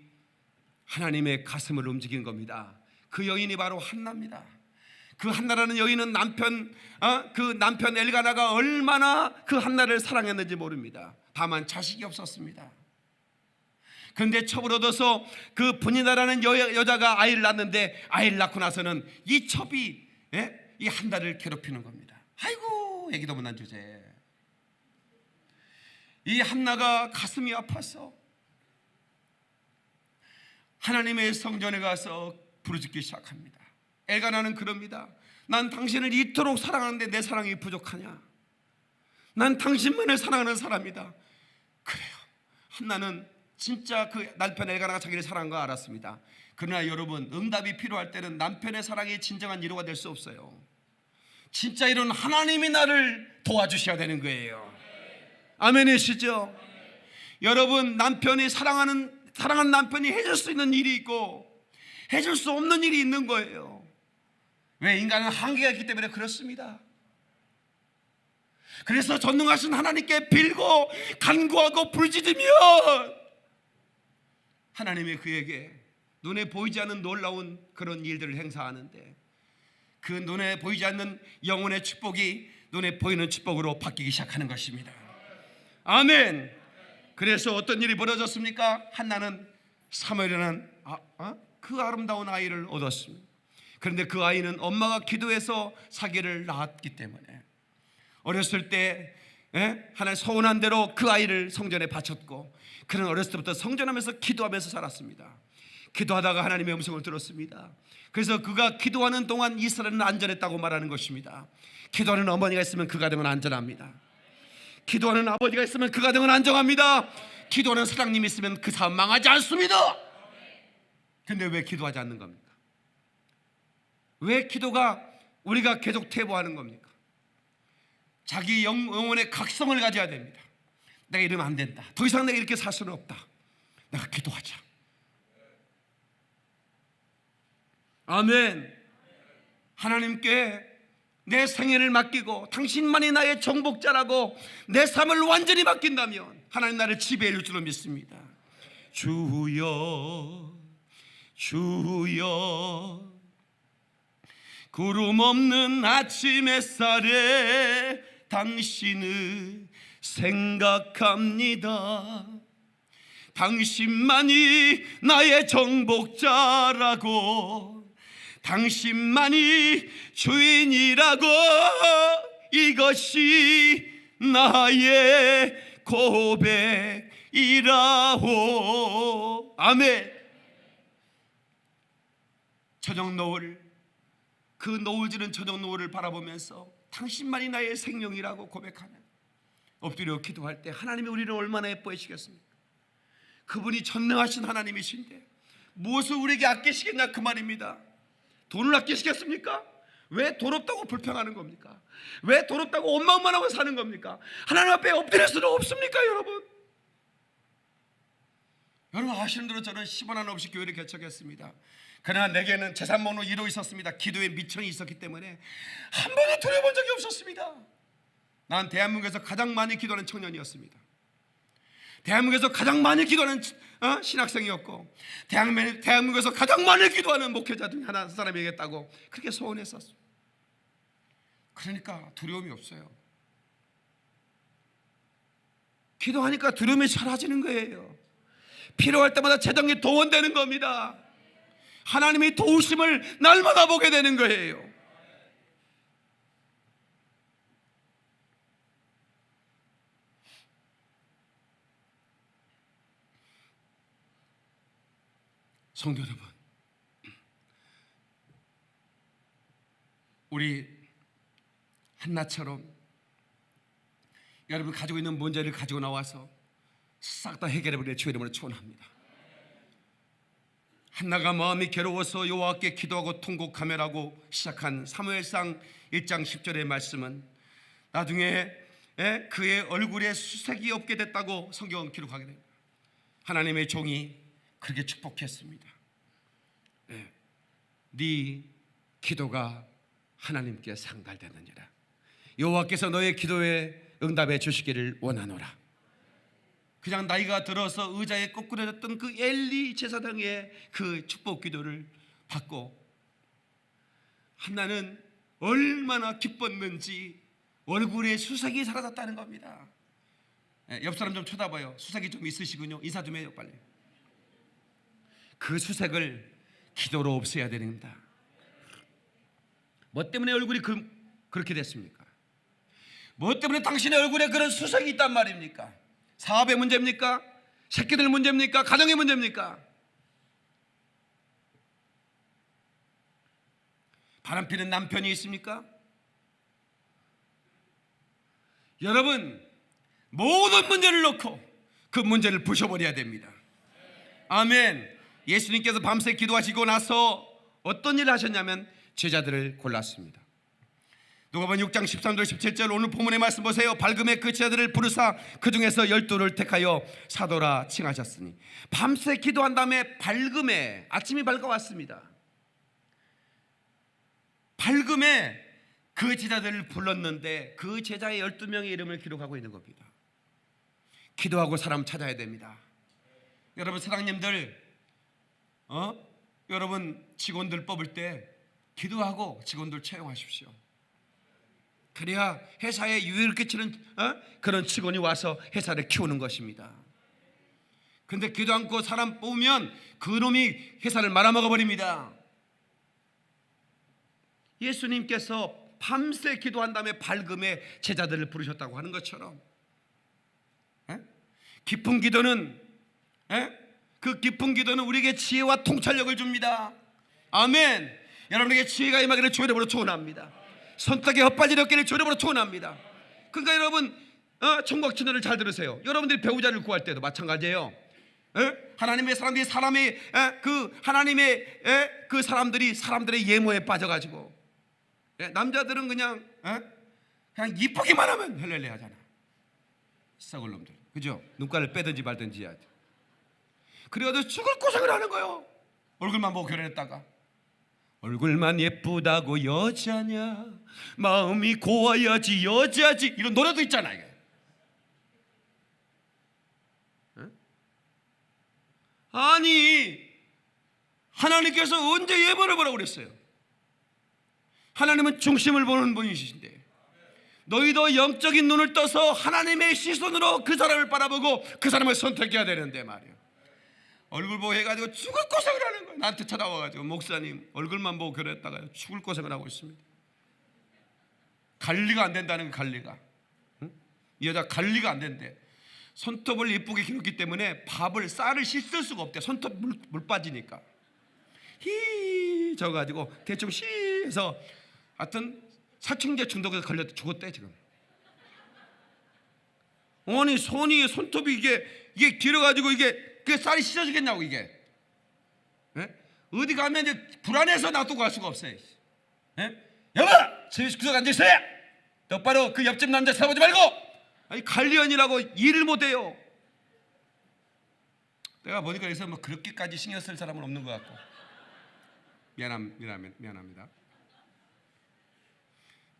하나님의 가슴을 움직인 겁니다. 그 여인이 바로 한나입니다. 그 한나라는 여인은 그 남편 엘가나가 얼마나 그 한나를 사랑했는지 모릅니다. 다만 자식이 없었습니다. 그런데 첩을 얻어서 그 분이나라는 여자가 아이를 낳는데, 아이를 낳고 나서는 이 첩이 이 한나를 괴롭히는 겁니다. 아이고, 얘기도 못한 주제. 이 한나가 가슴이 아파서 하나님의 성전에 가서 부르짖기 시작합니다. 엘가나는 그럽니다. 난 당신을 이토록 사랑하는데 내 사랑이 부족하냐? 난 당신만을 사랑하는 사람이다. 그래요. 한나는 진짜 그 남편 엘가나가 자기를 사랑한 거 알았습니다. 그러나 여러분, 응답이 필요할 때는 남편의 사랑이 진정한 위로가 될 수 없어요. 진짜 이런 하나님이 나를 도와주셔야 되는 거예요. 아멘이시죠? 여러분, 남편이 사랑하는 남편이 해줄 수 있는 일이 있고 해줄 수 없는 일이 있는 거예요. 왜? 인간은 한계가 있기 때문에 그렇습니다. 그래서 전능하신 하나님께 빌고 간구하고 부르짖으면 하나님이 그에게 눈에 보이지 않는 놀라운 그런 일들을 행사하는데, 그 눈에 보이지 않는 영혼의 축복이 눈에 보이는 축복으로 바뀌기 시작하는 것입니다. 아멘. 그래서 어떤 일이 벌어졌습니까? 한나는 사무엘이라는 그 아름다운 아이를 얻었습니다. 그런데 그 아이는 엄마가 기도해서 사기를 낳았기 때문에 어렸을 때 하나님 서운한 대로 그 아이를 성전에 바쳤고, 그는 어렸을 때부터 성전하면서 기도하면서 살았습니다. 기도하다가 하나님의 음성을 들었습니다. 그래서 그가 기도하는 동안 이스라엘은 안전했다고 말하는 것입니다. 기도하는 어머니가 있으면 그 가정은 안전합니다. 기도하는 아버지가 있으면 그 가정은 안정합니다. 기도하는 사장님이 있으면 그 사업 망하지 않습니다. 근데 왜 기도하지 않는 겁니까? 왜 기도가 우리가 계속 퇴보하는 겁니까? 자기 영혼의 각성을 가져야 됩니다. 내가 이러면 안 된다. 더 이상 내가 이렇게 살 수는 없다. 내가 기도하자. 아멘. 하나님께 내 생애를 맡기고 당신만이 나의 정복자라고 내 삶을 완전히 맡긴다면 하나님 나를 지배해 줄 줄로 믿습니다. 주여 주여, 구름 없는 아침 햇살에 당신을 생각합니다. 당신만이 나의 정복자라고, 당신만이 주인이라고, 이것이 나의 고백이라오. 아멘. 저녁 노을, 그 노을지는 저녁 노을을 바라보면서 당신만이 나의 생명이라고 고백하면 엎드려 기도할 때 하나님이 우리를 얼마나 예뻐하시겠습니까? 그분이 전능하신 하나님이신데 무엇을 우리에게 아끼시겠냐 그 말입니다. 돈을 아끼시겠습니까? 왜 돈 없다고 불평하는 겁니까? 왜 돈 없다고 원망만 하고 사는 겁니까? 하나님 앞에 엎드릴 수는 없습니까 여러분? 여러분 아시는 대로 저는 10원 하나 없이 교회를 개척했습니다. 그러나 내게는 재산 목록 1호 있었습니다. 기도에 미천이 있었기 때문에 한 번도 두려본 적이 없었습니다. 난 대한민국에서 가장 많이 기도하는 청년이었습니다. 대한민국에서 가장 많이 기도하는 신학생이었고, 대한민국에서 가장 많이 기도하는 목회자 중 하나 사람이겠다고 그렇게 소원했었어요. 그러니까 두려움이 없어요. 기도하니까 두려움이 사라지는 거예요. 필요할 때마다 재정이 동원되는 겁니다. 하나님이 도우심을 날마다 보게 되는 거예요. 성도 여러분, 우리 한나처럼 여러분 가지고 있는 문제를 가지고 나와서 싹 다 해결해버리는 주의 이름으로 축원합니다. 한나가 마음이 괴로워서 여호와께 기도하고 통곡하며라고 시작한 사무엘상 1장 10절의 말씀은 나중에 그의 얼굴에 수색이 없게 됐다고 성경은 기록하게 됩니다. 하나님의 종이 그렇게 축복했습니다. 네 기도가 하나님께 상달되느니라. 여호와께서 너의 기도에 응답해 주시기를 원하노라. 그냥 나이가 들어서 의자에 꺾으려졌던 그 엘리 제사장의 그 축복 기도를 받고 한나는 얼마나 기뻤는지 얼굴에 수색이 사라졌다는 겁니다. 옆 사람 좀 쳐다봐요. 수색이 좀 있으시군요. 인사 좀 해요 빨리. 그 수색을 기도로 없애야 됩니다. 뭐 때문에 얼굴이 그렇게 됐습니까? 뭐 때문에 당신의 얼굴에 그런 수색이 있단 말입니까? 사업의 문제입니까? 새끼들 문제입니까? 가정의 문제입니까? 바람피는 남편이 있습니까? 여러분, 모든 문제를 놓고 그 문제를 부셔버려야 됩니다. 아멘. 예수님께서 밤새 기도하시고 나서 어떤 일을 하셨냐면 제자들을 골랐습니다. 누가복음 6장 13절 17절 오늘 본문의 말씀 보세요. 밝음에 그 제자들을 부르사 그 중에서 12를 택하여 사도라 칭하셨으니, 밤새 기도한 다음에 밝음에, 아침이 밝아왔습니다. 밝음에 그 제자들을 불렀는데 그 제자의 12명의 이름을 기록하고 있는 겁니다. 기도하고 사람 찾아야 됩니다. 여러분 사장님들, 여러분 직원들 뽑을 때 기도하고 직원들 채용하십시오. 그래야 회사에 유익을 끼치는 그런 직원이 와서 회사를 키우는 것입니다. 근데 기도 않고 사람 뽑으면 그놈이 회사를 말아먹어 버립니다. 예수님께서 밤새 기도한 다음에 밝음에 제자들을 부르셨다고 하는 것처럼, 깊은 기도는, 그 깊은 기도는 우리에게 지혜와 통찰력을 줍니다. 아멘. 여러분에게 지혜가 임하기를 주의 이름으로 축원합니다. 선택의 헛바지를 얻기를 주의 이름으로 축원합니다. 그러니까 여러분, 청각 친언을 잘 들으세요. 여러분들이 배우자를 구할 때도 마찬가지예요. 하나님의 사람들이 하나님의 그 사람들의 예모에 빠져가지고, 남자들은 그냥 이쁘기만 하면 헬렐레 하잖아. 썩을 놈들, 그죠? 눈가를 빼든지 말든지 해야지. 그래가지고 죽을 고생을 하는 거예요. 얼굴만 보고 결혼했다가, 얼굴만 예쁘다고 여자냐, 마음이 고와야지 여자지, 이런 노래도 있잖아요. 아니, 하나님께서 언제 예물을 보라고 그랬어요? 하나님은 중심을 보는 분이신데, 너희도 영적인 눈을 떠서 하나님의 시선으로 그 사람을 바라보고 그 사람을 선택해야 되는데 말이에요. 얼굴 보고 해가지고 죽을 고생을 하는 거예요. 나한테 찾아와가지고, 목사님 얼굴만 보고 결혼했다가 죽을 고생을 하고 있습니다. 관리가 안 된다는, 관리가, 이 여자 관리가 안 된대. 손톱을 예쁘게 기르기 때문에 쌀을 씻을 수가 없대. 손톱 물 빠지니까 히 져가지고 대충 해서 하여튼 사층제 중독에 걸려서 죽었대 지금. 아니 손톱이 이게 길어가지고 그 쌀이 씻어지겠냐고 이게. 어디 가면 이제 불안해서 놔두고 갈 수가 없어요. 여보, 구석 앉으세요. 똑바로 그 옆집 남자 쳐다보지 말고. 아니, 관리원이라고 일을 못해요. 내가 보니까 여기서 뭐 그렇게까지 신경 쓸 사람은 없는 것 같고, 미안합니다.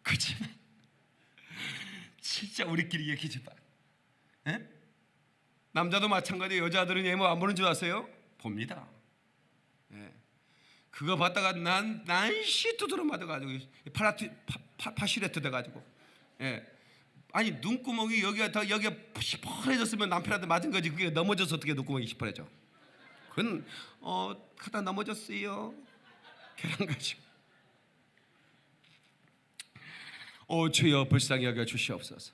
그렇지만 진짜 우리끼리 얘기지 마. 남자도 마찬가지예요. 여자들은 예모 안 보는 줄 아세요? 봅니다. 그거 봤다가 난 시트드로 맞아가지고 파슈레트 돼가지고, 아니 눈구멍이 여기가 시퍼래졌으면 남편한테 맞은 거지, 그게 넘어져서 어떻게 눈구멍이 시퍼래져? 그건 하다 넘어졌어요. 계란 가지고. 오 주여 불쌍히 여겨 주시옵소서.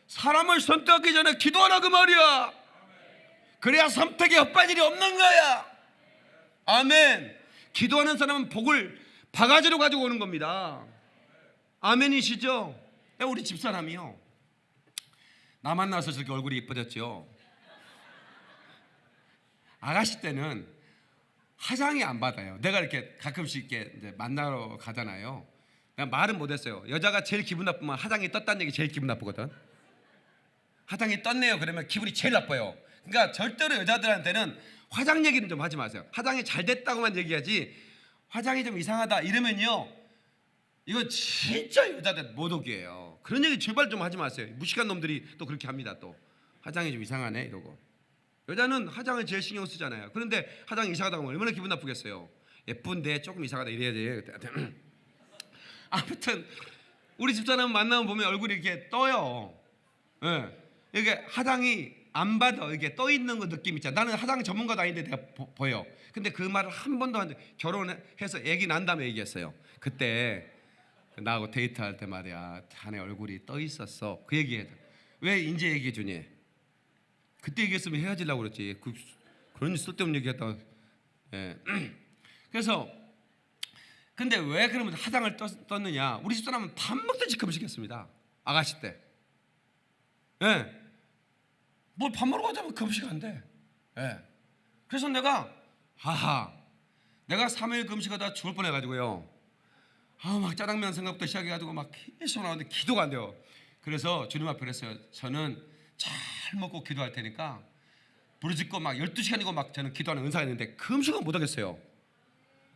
사람을 선택하기 전에 기도하라 그 말이야. 그래야 선택에 헛발질이 없는 거야. 아멘. 기도하는 사람은 복을 바가지로 가지고 오는 겁니다. 아멘이시죠? 우리 집사람이요, 나 만나서 저렇게 얼굴이 예뻐졌죠. 아가씨 때는 화장이 안 받아요. 내가 이렇게 가끔씩 이렇게 이제 만나러 가잖아요. 내가 말은 못했어요. 여자가 제일 기분 나쁘면 화장이 떴다는 얘기 제일 기분 나쁘거든. 화장이 떴네요 그러면 기분이 제일 나빠요. 그러니까 절대로 여자들한테는 화장 얘기는 좀 하지 마세요. 화장이 잘 됐다고만 얘기하지, 화장이 좀 이상하다 이러면요, 이건 진짜 여자들 모독이에요. 그런 얘기 제발 좀 하지 마세요. 무식한 놈들이 또 그렇게 합니다. 또 화장이 좀 이상하네 이러고. 여자는 화장을 제일 신경 쓰잖아요. 그런데 화장이 이상하다고 하면 얼마나 기분 나쁘겠어요. 예쁜데 조금 이상하다 이래야 돼요. 아무튼 우리 집사람 만나면 보면 얼굴이 이렇게 떠요. 이게 화장이 안 받아. 이게 떠 있는 거 느낌 있잖아. 나는 화장 전문가도 아닌데 내가 보여. 근데 그 말을 한 번도 안 해. 결혼해서 아기 난 다음에 얘기했어요. 그때 나하고 데이트할 때 말이야, 자네 얼굴이 떠 있었어. 그 얘기해. 왜 이제 얘기해 주니? 그때 얘기했으면 헤어지려고 그랬지. 그런 쓸데없는 얘기했다가. 그래서 근데 왜 그러면 화장을 떴느냐? 우리 집사람은 밥 먹듯이 금식했습니다. 아가씨 때. 예. 뭘 밥 먹으러 가자면 금식 안 돼. 예. 그래서 내가 내가 3일 금식하다 죽을 뻔해가지고요. 막 짜장면 생각부터 시작해가지고 막 계속 나오는데 기도가 안 돼요. 그래서 주님 앞에 그랬어요. 저는 잘 먹고 기도할 테니까 부르짖고 막 12시간이고 막 저는 기도하는 은사가 있는데 금식은 못 하겠어요.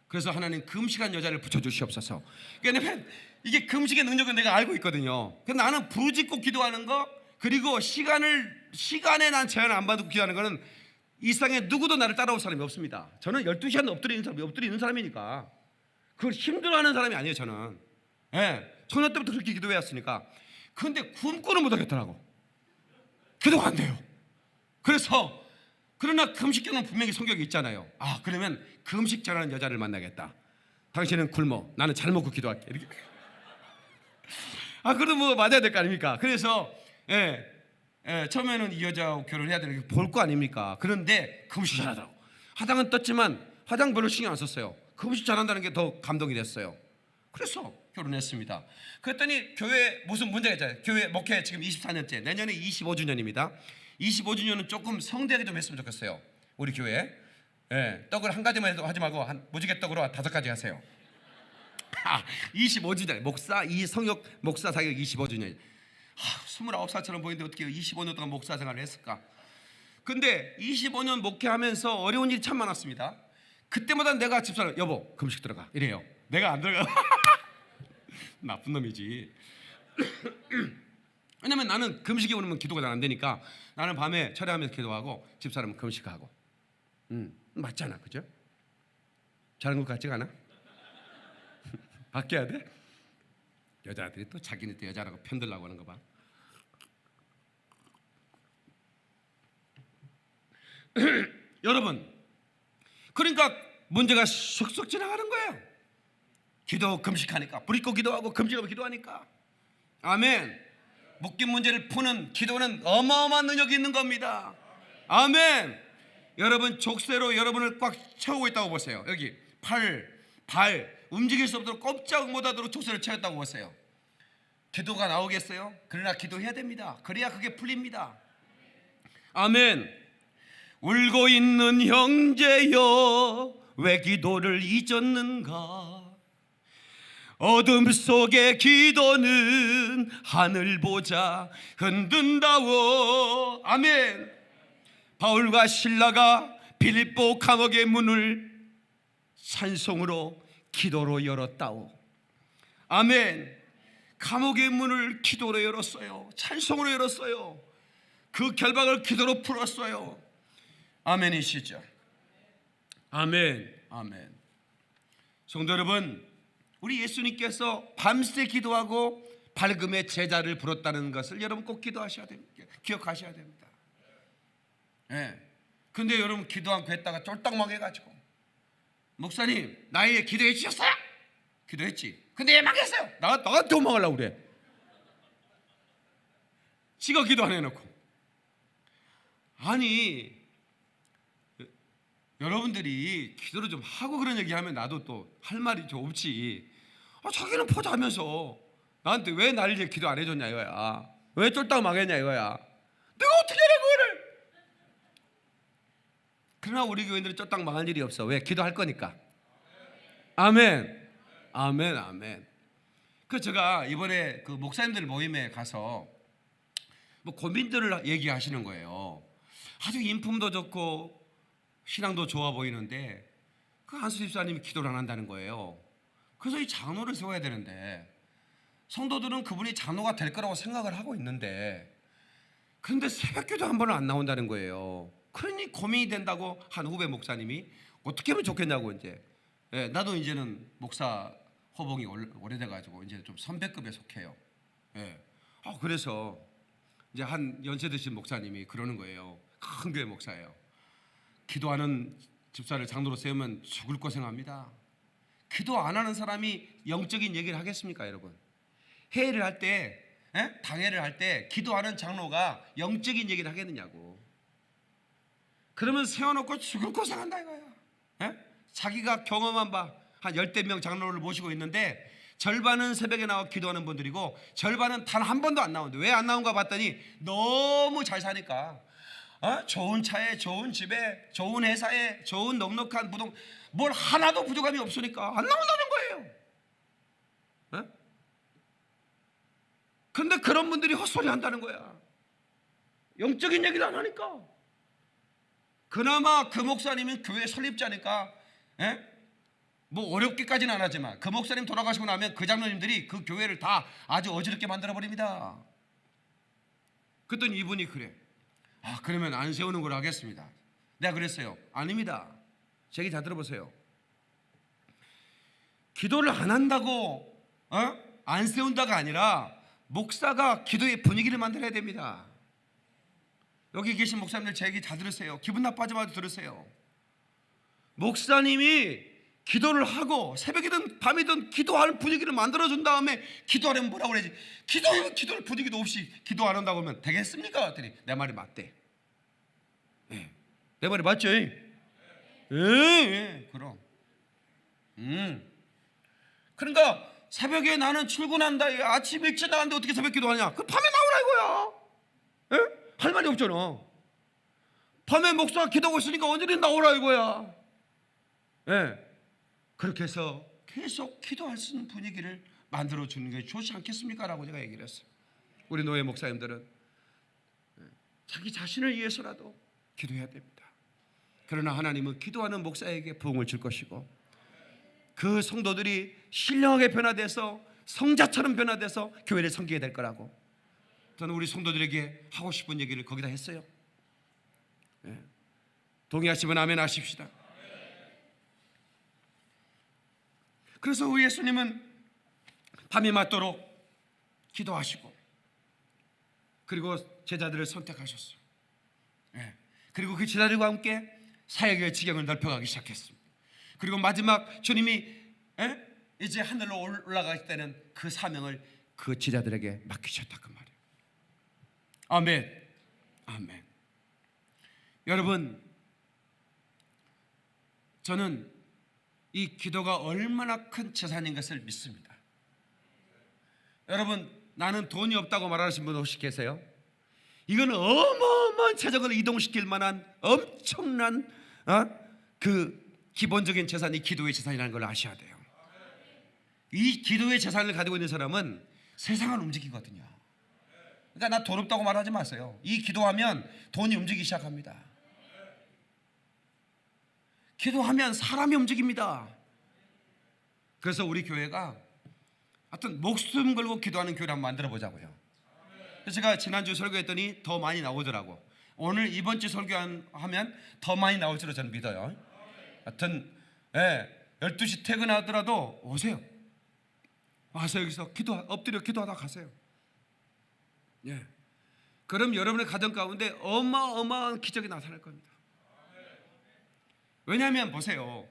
그래서 하나님 금식한 여자를 붙여주시옵소서. 왜냐면 이게 금식의 능력은 내가 알고 있거든요. 그래서 나는 부르짖고 기도하는 거, 그리고 시간에 난 제한을 안 받고 기도하는 거는 이 세상에 누구도 나를 따라올 사람이 없습니다. 저는 12시간 엎드리는 사람이니까 그걸 힘들어하는 사람이 아니에요. 저는 소년 때부터 그렇게 기도해왔으니까. 그런데 굶고는 못하겠더라고. 기도가 안 돼요. 그러나 금식경은 분명히 성격이 있잖아요. 그러면 금식 잘하는 여자를 만나겠다. 당신은 굶어, 나는 잘 먹고 기도할게. 이렇게. 그래도 뭐 맞아야 될 거 아닙니까? 그래서 처음에는 이 여자하고 결혼해야 되는 게 볼 거 아닙니까? 그런데 금식 잘하더라고. 화장은 떴지만 화장 별로 신경 안 썼어요. 금식 잘한다는 게 더 감동이 됐어요. 그래서 결혼했습니다. 그랬더니 교회 무슨 문제가 있잖아요. 교회 목회 지금 24년째, 내년에 25주년입니다. 25주년은 조금 성대하게 좀 했으면 좋겠어요. 우리 교회 떡을 한 가지만 하지 말고 무지개 떡으로 5가지 하세요. 25주년 목사 이성혁 목사 사역 25주년. 29살처럼 보이는데 어떻게 25년 동안 목사 생활을 했을까? 근데 25년 목회하면서 어려운 일이 참 많았습니다. 그때마다 내가 집사람 여보 금식 들어가 이래요. 내가 안 들어가. 나쁜 놈이지. 왜냐면 나는 금식이 오면 기도가 잘 안 되니까 나는 밤에 철야하면서 기도하고 집사람은 금식하고. 맞잖아, 그죠? 잘한 것 같지가 않아? 바뀌어야 돼? 여자들이 또 자기네 또 여자라고 편들라고 하는 거 봐. 여러분, 그러니까 문제가 쑥쑥 지나가는 거예요. 기도 금식하니까, 부리고 기도하고 금식하고 기도하니까. 아멘. 묶인 문제를 푸는 기도는 어마어마한 능력이 있는 겁니다. 아멘. 여러분 족쇄로 여러분을 꽉 채우고 있다고 보세요. 여기 발 움직일 수 없도록 꼼짝 못하도록 족쇄를 채웠다고 보세요. 기도가 나오겠어요? 그러나 기도해야 됩니다. 그래야 그게 풀립니다. 아멘. 울고 있는 형제여 왜 기도를 잊었는가? 어둠 속의 기도는 하늘 보자 흔든다워. 아멘. 바울과 실라가 빌립보 감옥의 문을 찬송으로 기도로 열었다오. 아멘. 감옥의 문을 기도로 열었어요. 찬송으로 열었어요. 그 결박을 기도로 풀었어요. 아멘이시죠? 아멘. 아멘. 성도 여러분, 우리 예수님께서 밤새 기도하고 밝음의 제자를 부렀다는 것을 여러분 꼭 기도하셔야 됩니다. 기억하셔야 됩니다. 근데 여러분 기도 않고 했다가 쫄딱 망해가지고 목사님 나에게 기도해 주셨어요? 기도했지. 근데 왜 망했어요? 나한테 망하려고 그래. 지가 기도 안 해놓고. 아니 여러분들이 기도를 좀 하고 그런 얘기하면 나도 또 할 말이 좀 없지. 자기는 포자하면서 나한테 왜 나를 위해 기도 안 해줬냐 이거야. 왜 쫄딱 망했냐 이거야. 내가 어떻게 해 그거를. 그러나 우리 교인들은 쫄딱 망할 일이 없어. 왜? 기도할 거니까. 아멘. 아멘. 아멘. 그 제가 이번에 그 목사님들 모임에 가서 뭐 고민들을 얘기하시는 거예요. 아주 인품도 좋고 신앙도 좋아 보이는데 그 한수 집사님이 기도를 안 한다는 거예요. 그래서 이 장로를 세워야 되는데 성도들은 그분이 장로가 될 거라고 생각을 하고 있는데 그런데 새벽기도 한 번은 안 나온다는 거예요. 그러니 고민이 된다고 한 후배 목사님이 어떻게 하면 좋겠냐고 이제. 나도 이제는 목사 호봉이 오래돼가지고 이제 좀 선배급에 속해요. 그래서 이제 한 연세 드신 목사님이 그러는 거예요. 큰 교회 목사예요. 기도하는 집사를 장로로 세우면 죽을 고생합니다. 기도 안 하는 사람이 영적인 얘기를 하겠습니까, 여러분? 회의를 할 때, 당회를 할 때 기도하는 장로가 영적인 얘기를 하겠느냐고. 그러면 세워놓고 죽을 고생한다 이거야. 자기가 경험한 바 한 10대 명 장로를 모시고 있는데 절반은 새벽에 나와 기도하는 분들이고 절반은 단 한 번도 안 나오는데 왜 안 나온가 봤더니 너무 잘 사니까 좋은 차에 좋은 집에 좋은 회사에 좋은 넉넉한 부동 뭘 하나도 부족함이 없으니까 안 나온다는 거예요. 그런데 그런 분들이 헛소리 한다는 거야. 영적인 얘기를 안 하니까. 그나마 그 목사님은 교회 설립자니까 뭐 어렵게까지는 안 하지만 그 목사님 돌아가시고 나면 그 장로님들이 그 교회를 다 아주 어지럽게 만들어버립니다. 그랬더니 이분이 그래. 그러면 안 세우는 걸로 하겠습니다. 내가 그랬어요. 아닙니다. 제 얘기 다 들어보세요. 기도를 안 한다고 안 세운다가 아니라 목사가 기도의 분위기를 만들어야 됩니다. 여기 계신 목사님들 제 얘기 다 들으세요. 기분 나빠하지 마도 들으세요. 목사님이 기도를 하고 새벽이든 밤이든 기도하는 분위기를 만들어준 다음에 기도하려면 뭐라고 그러지? 기도를 분위기도 없이 기도 안 한다고 하면 되겠습니까? 그랬더니 내 말이 맞대. 내 말이 맞죠? 그럼. 그러니까 새벽에 나는 출근한다. 아침 일찍 나가는데 어떻게 새벽 기도하냐? 그 밤에 나오라 이거야. 할 말이 없잖아. 밤에 목사가 기도하고 있으니까 언제든 나오라 이거야. 그렇게 해서 계속 기도할 수 있는 분위기를 만들어주는 게 좋지 않겠습니까? 라고 제가 얘기를 했어요. 우리 노예 목사님들은 자기 자신을 위해서라도 기도해야 됩니다. 그러나 하나님은 기도하는 목사에게 부흥을 줄 것이고 그 성도들이 신령하게 변화돼서 성자처럼 변화돼서 교회를 섬기게 될 거라고 저는 우리 성도들에게 하고 싶은 얘기를 거기다 했어요. 동의하시면 아멘 하십시다. 그래서 우리 예수님은 밤이 맞도록 기도하시고 그리고 제자들을 선택하셨어요. 그리고 그 제자들과 함께 사역의 지경을 넓혀가기 시작했습니다. 그리고 마지막 주님이 이제 하늘로 올라갈 때는 그 사명을 그 제자들에게 맡기셨다 그 말이에요. 아멘. 아멘. 여러분, 저는 이 기도가 얼마나 큰 재산인 것을 믿습니다. 여러분, 나는 돈이 없다고 말하시는 분 혹시 계세요? 이건 어마어마한 재정을 이동시킬 만한 엄청난 그 기본적인 재산이 기도의 재산이라는 걸 아셔야 돼요. 이 기도의 재산을 가지고 있는 사람은 세상을 움직이거든요. 그러니까 나 돈 없다고 말하지 마세요. 이 기도하면 돈이 움직이기 시작합니다. 기도하면 사람이 움직입니다. 그래서 우리 교회가 하여튼 목숨 걸고 기도하는 교회를 한번 만들어 보자고요. 그래서 제가 지난주 설교했더니 더 많이 나오더라고. 오늘 이번 주 설교하면 더 많이 나올 줄로 저는 믿어요. 하여튼 12시 퇴근하더라도 오세요. 와서 여기서 엎드려 기도하다 가세요. 그럼 여러분의 가정 가운데 어마어마한 기적이 나타날 겁니다. 왜냐하면 보세요.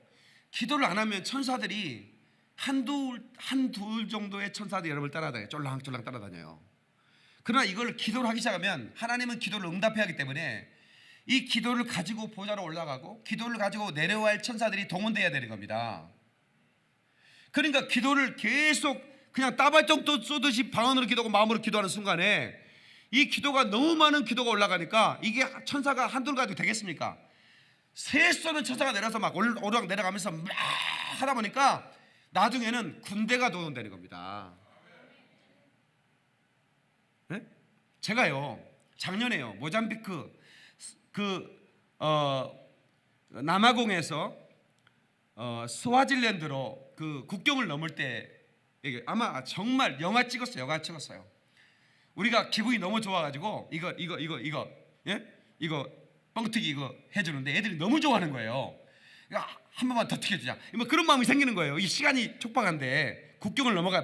기도를 안 하면 천사들이 한둘 정도의 천사들이 여러분을 따라다녀요. 쫄랑쫄랑 따라다녀요. 그러나 이걸 기도를 하기 시작하면 하나님은 기도를 응답해야 하기 때문에 이 기도를 가지고 보좌로 올라가고 기도를 가지고 내려와야 할 천사들이 동원되어야 되는 겁니다. 그러니까 기도를 계속 그냥 따발정 쏘듯이 방언으로 기도하고 마음으로 기도하는 순간에 이 기도가 너무 많은 기도가 올라가니까 이게 천사가 한둘 가지고 되겠습니까? 새 쏘는 천사가 내려서 막 오르락 내려가면서 막 하다 보니까 나중에는 군대가 동원되는 겁니다. 제가요 작년에요 모잠비크 남아공에서 스와질랜드로 그 국경을 넘을 때 아마 정말 영화 찍었어요. 우리가 기분이 너무 좋아가지고 이거 뻥튀기 이거 해주는데 애들이 너무 좋아하는 거예요. 한 번만 더 튀겨주자. 뭐 그런 마음이 생기는 거예요. 이 시간이 촉박한데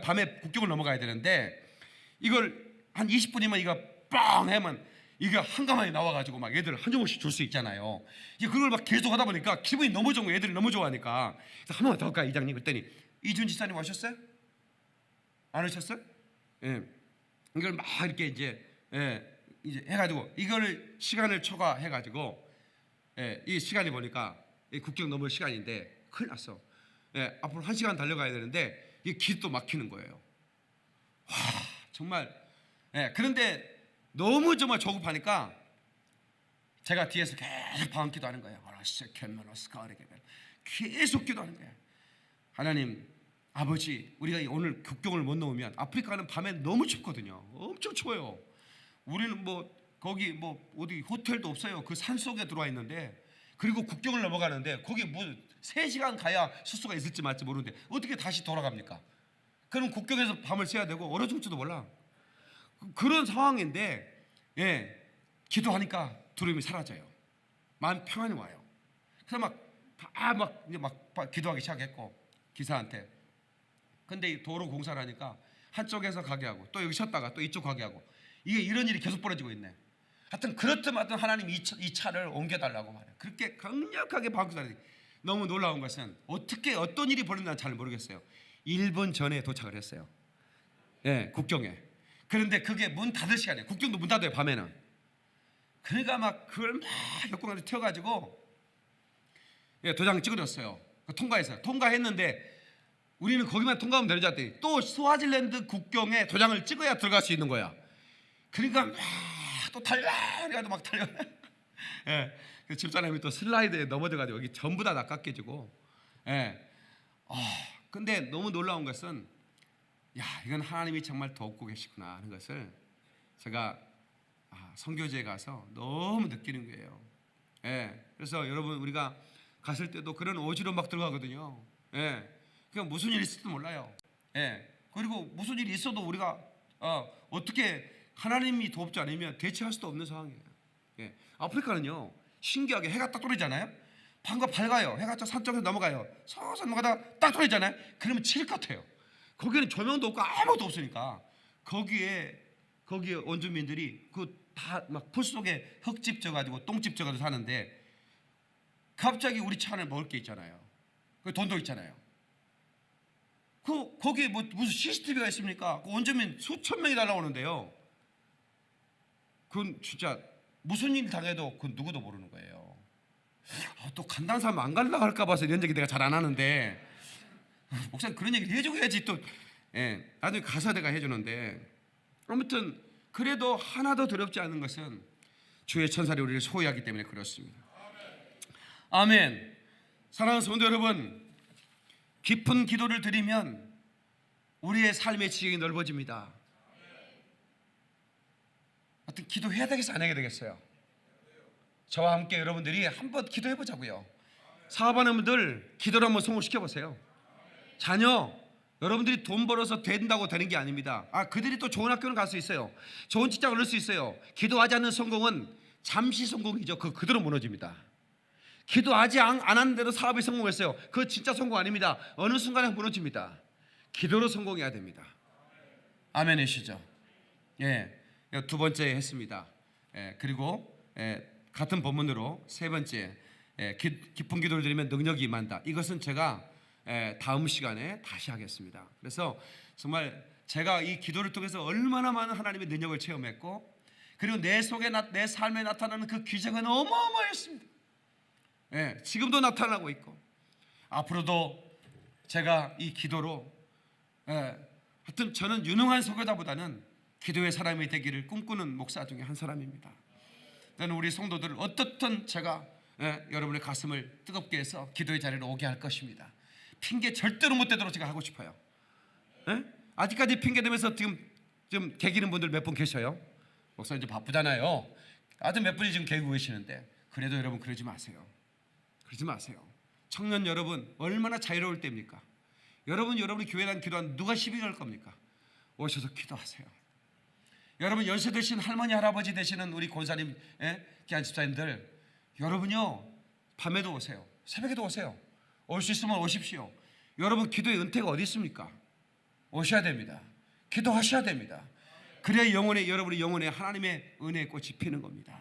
밤에 국경을 넘어가야 되는데 이걸 한 20분이면 이거 뻥 하면 이게 한가만에 나와가지고 막 애들 한 조각씩 줄 수 있잖아요. 그걸 막 계속 하다 보니까 기분이 너무 좋은 거예요. 애들이 너무 좋아하니까. 그래서 한 번만 더 할까 이장님 그랬더니 이준 지사님 오셨어요? 안 오셨어요? 이걸 막 이렇게 이제 해가지고 이걸 시간을 초과해가지고 이 시간이 보니까 이 국경 넘을 시간인데 큰일 났어. 앞으로 1시간 달려가야 되는데 이게 길이 또 막히는 거예요. 와, 정말. 그런데 너무 정말 조급하니까 제가 뒤에서 계속 방언 기도하는 거예요. 계속 기도하는 거예요. 하나님, 아버지, 우리가 오늘 국경을 못 넘으면 아프리카는 밤에 너무 춥거든요. 엄청 추워요. 우리는 거기 어디 호텔도 없어요. 그 산 속에 들어와 있는데, 그리고 국경을 넘어가는데 거기 3시간 가야 숙소가 있을지 말지 모르는데 어떻게 다시 돌아갑니까? 그럼 국경에서 밤을 새야 되고 얼어 죽지도 몰라. 그런 상황인데 기도하니까 두려움이 사라져요. 마음 평안이 와요. 그래서 막 기도하기 시작했고, 기사한테. 근데 이 도로 공사를 하니까 한쪽에서 가게 하고 또 여기 쉬었다가 또 이쪽 가게 하고, 이게 이런 일이 계속 벌어지고 있네. 하여튼 그렇든 하나님 이 차를 옮겨달라고 말해요. 그렇게 강력하게 방구하니 너무 놀라운 것은 어떻게 어떤 일이 벌어졌는지 잘 모르겠어요. 1분 전에 도착을 했어요. 국경에. 그런데 그게 문 닫을 시간이에요. 국경도 문 닫아요, 밤에는. 그러니까 막 그걸 막 역공간에 튀어가지고 도장 찍어줬어요. 통과했어요. 통과했는데 우리는 거기만 통과하면 되는 줄 알았더니 또 스와질랜드 국경에 도장을 찍어야 들어갈 수 있는 거야. 그러니까 막 또 달려, 막 달려. 그 집사람이 또 슬라이드에 넘어져가지고 여기 전부 다 깎여지고. 근데 너무 놀라운 것은, 이건 하나님이 정말 돕고 계시구나 하는 것을 제가 선교지에 가서 너무 느끼는 거예요. 그래서 여러분, 우리가 갔을 때도 그런 오지로 막 들어가거든요. 그냥 무슨 일이 있을지도 몰라요. 그리고 무슨 일이 있어도 우리가 어떻게 하나님이 돕지 않으면 대처할 수도 없는 상황이에요. 아프리카는요, 신기하게 해가 딱 떨어지잖아요. 방과 밝아요. 해가 산 쪽에서 넘어가요. 서서 넘어가다 딱 떨어지잖아요. 그러면 칠 것 같아요. 거기는 조명도 없고 아무것도 없으니까 거기에 원주민들이 다 막 풀 속에 흙집 져가지고 똥집 져가지고 사는데, 갑자기 우리 차 안에 먹을 게 있잖아요. 그 돈도 있잖아요. 거기에 무슨 CCTV가 있습니까? 그 원주민 수천 명이 날아오는데요. 그건 진짜 무슨 일 당해도 그건 누구도 모르는 거예요. 또 간다는 사람 안 갈라 할까 봐서 이런 얘기 내가 잘 안 하는데, 목사님 그런 얘기 해주고 해야지 또. 나중에 가서 내가 해주는데, 아무튼 그래도 하나도 두렵지 않은 것은 주의 천사들이 우리를 소유하기 때문에 그렇습니다. 아멘. 사랑하는 성도 여러분, 깊은 기도를 드리면 우리의 삶의 지경이 넓어집니다. 하여튼 기도해야 되겠어요, 안 해야 되겠어요? 저와 함께 여러분들이 한번 기도해 보자고요. 사업하는 분들 기도를 한번 성공시켜 보세요. 자녀, 여러분들이 돈 벌어서 된다고 되는 게 아닙니다. 그들이 또 좋은 학교를 갈 수 있어요. 좋은 직장을 얻을 수 있어요. 기도하지 않는 성공은 잠시 성공이죠. 그대로 무너집니다. 기도하지 않은 대로 사업이 성공했어요. 그거 진짜 성공 아닙니다. 어느 순간에 무너집니다. 기도로 성공해야 됩니다. 아멘이시죠? 두 번째 했습니다. 그리고 같은 본문으로 세 번째, 깊은 기도를 드리면 능력이 임한다. 이것은 제가 다음 시간에 다시 하겠습니다. 그래서 정말 제가 이 기도를 통해서 얼마나 많은 하나님의 능력을 체험했고, 그리고 내 속에 내 삶에 나타나는 그 기적은 어마어마했습니다. 지금도 나타나고 있고, 앞으로도 제가 이 기도로 하여튼 저는 유능한 설교자보다는 기도의 사람이 되기를 꿈꾸는 목사 중에 한 사람입니다. 저는 우리 성도들을 어떻든 제가 여러분의 가슴을 뜨겁게 해서 기도의 자리로 오게 할 것입니다. 핑계 절대로 못 대도록 제가 하고 싶어요. 아직까지 핑계 대면서 지금 개기는 분들 몇 분 계셔요. 목사님 좀 바쁘잖아요. 아주 몇 분이 지금 개기고 계시는데, 그래도 여러분 그러지 마세요. 그러지 마세요. 청년 여러분, 얼마나 자유로울 때입니까? 여러분이 교회랑 기도하는 누가 시비 걸 겁니까? 오셔서 기도하세요. 여러분, 연세 드신 할머니 할아버지 되시는 우리 권사님, 귀한 집사님들, 여러분요 밤에도 오세요. 새벽에도 오세요. 올 수 있으면 오십시오. 여러분, 기도의 은퇴가 어디 있습니까? 오셔야 됩니다. 기도하셔야 됩니다. 그래야 여러분의 영혼에 하나님의 은혜의 꽃이 피는 겁니다.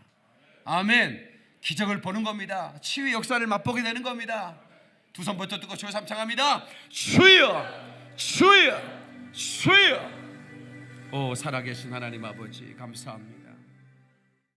아멘. 기적을 보는 겁니다. 치유의 역사를 맛보게 되는 겁니다. 두 손부터 뜨고 주여 삼창합니다. 주여, 주여, 주여. 오 살아계신 하나님 아버지, 감사합니다.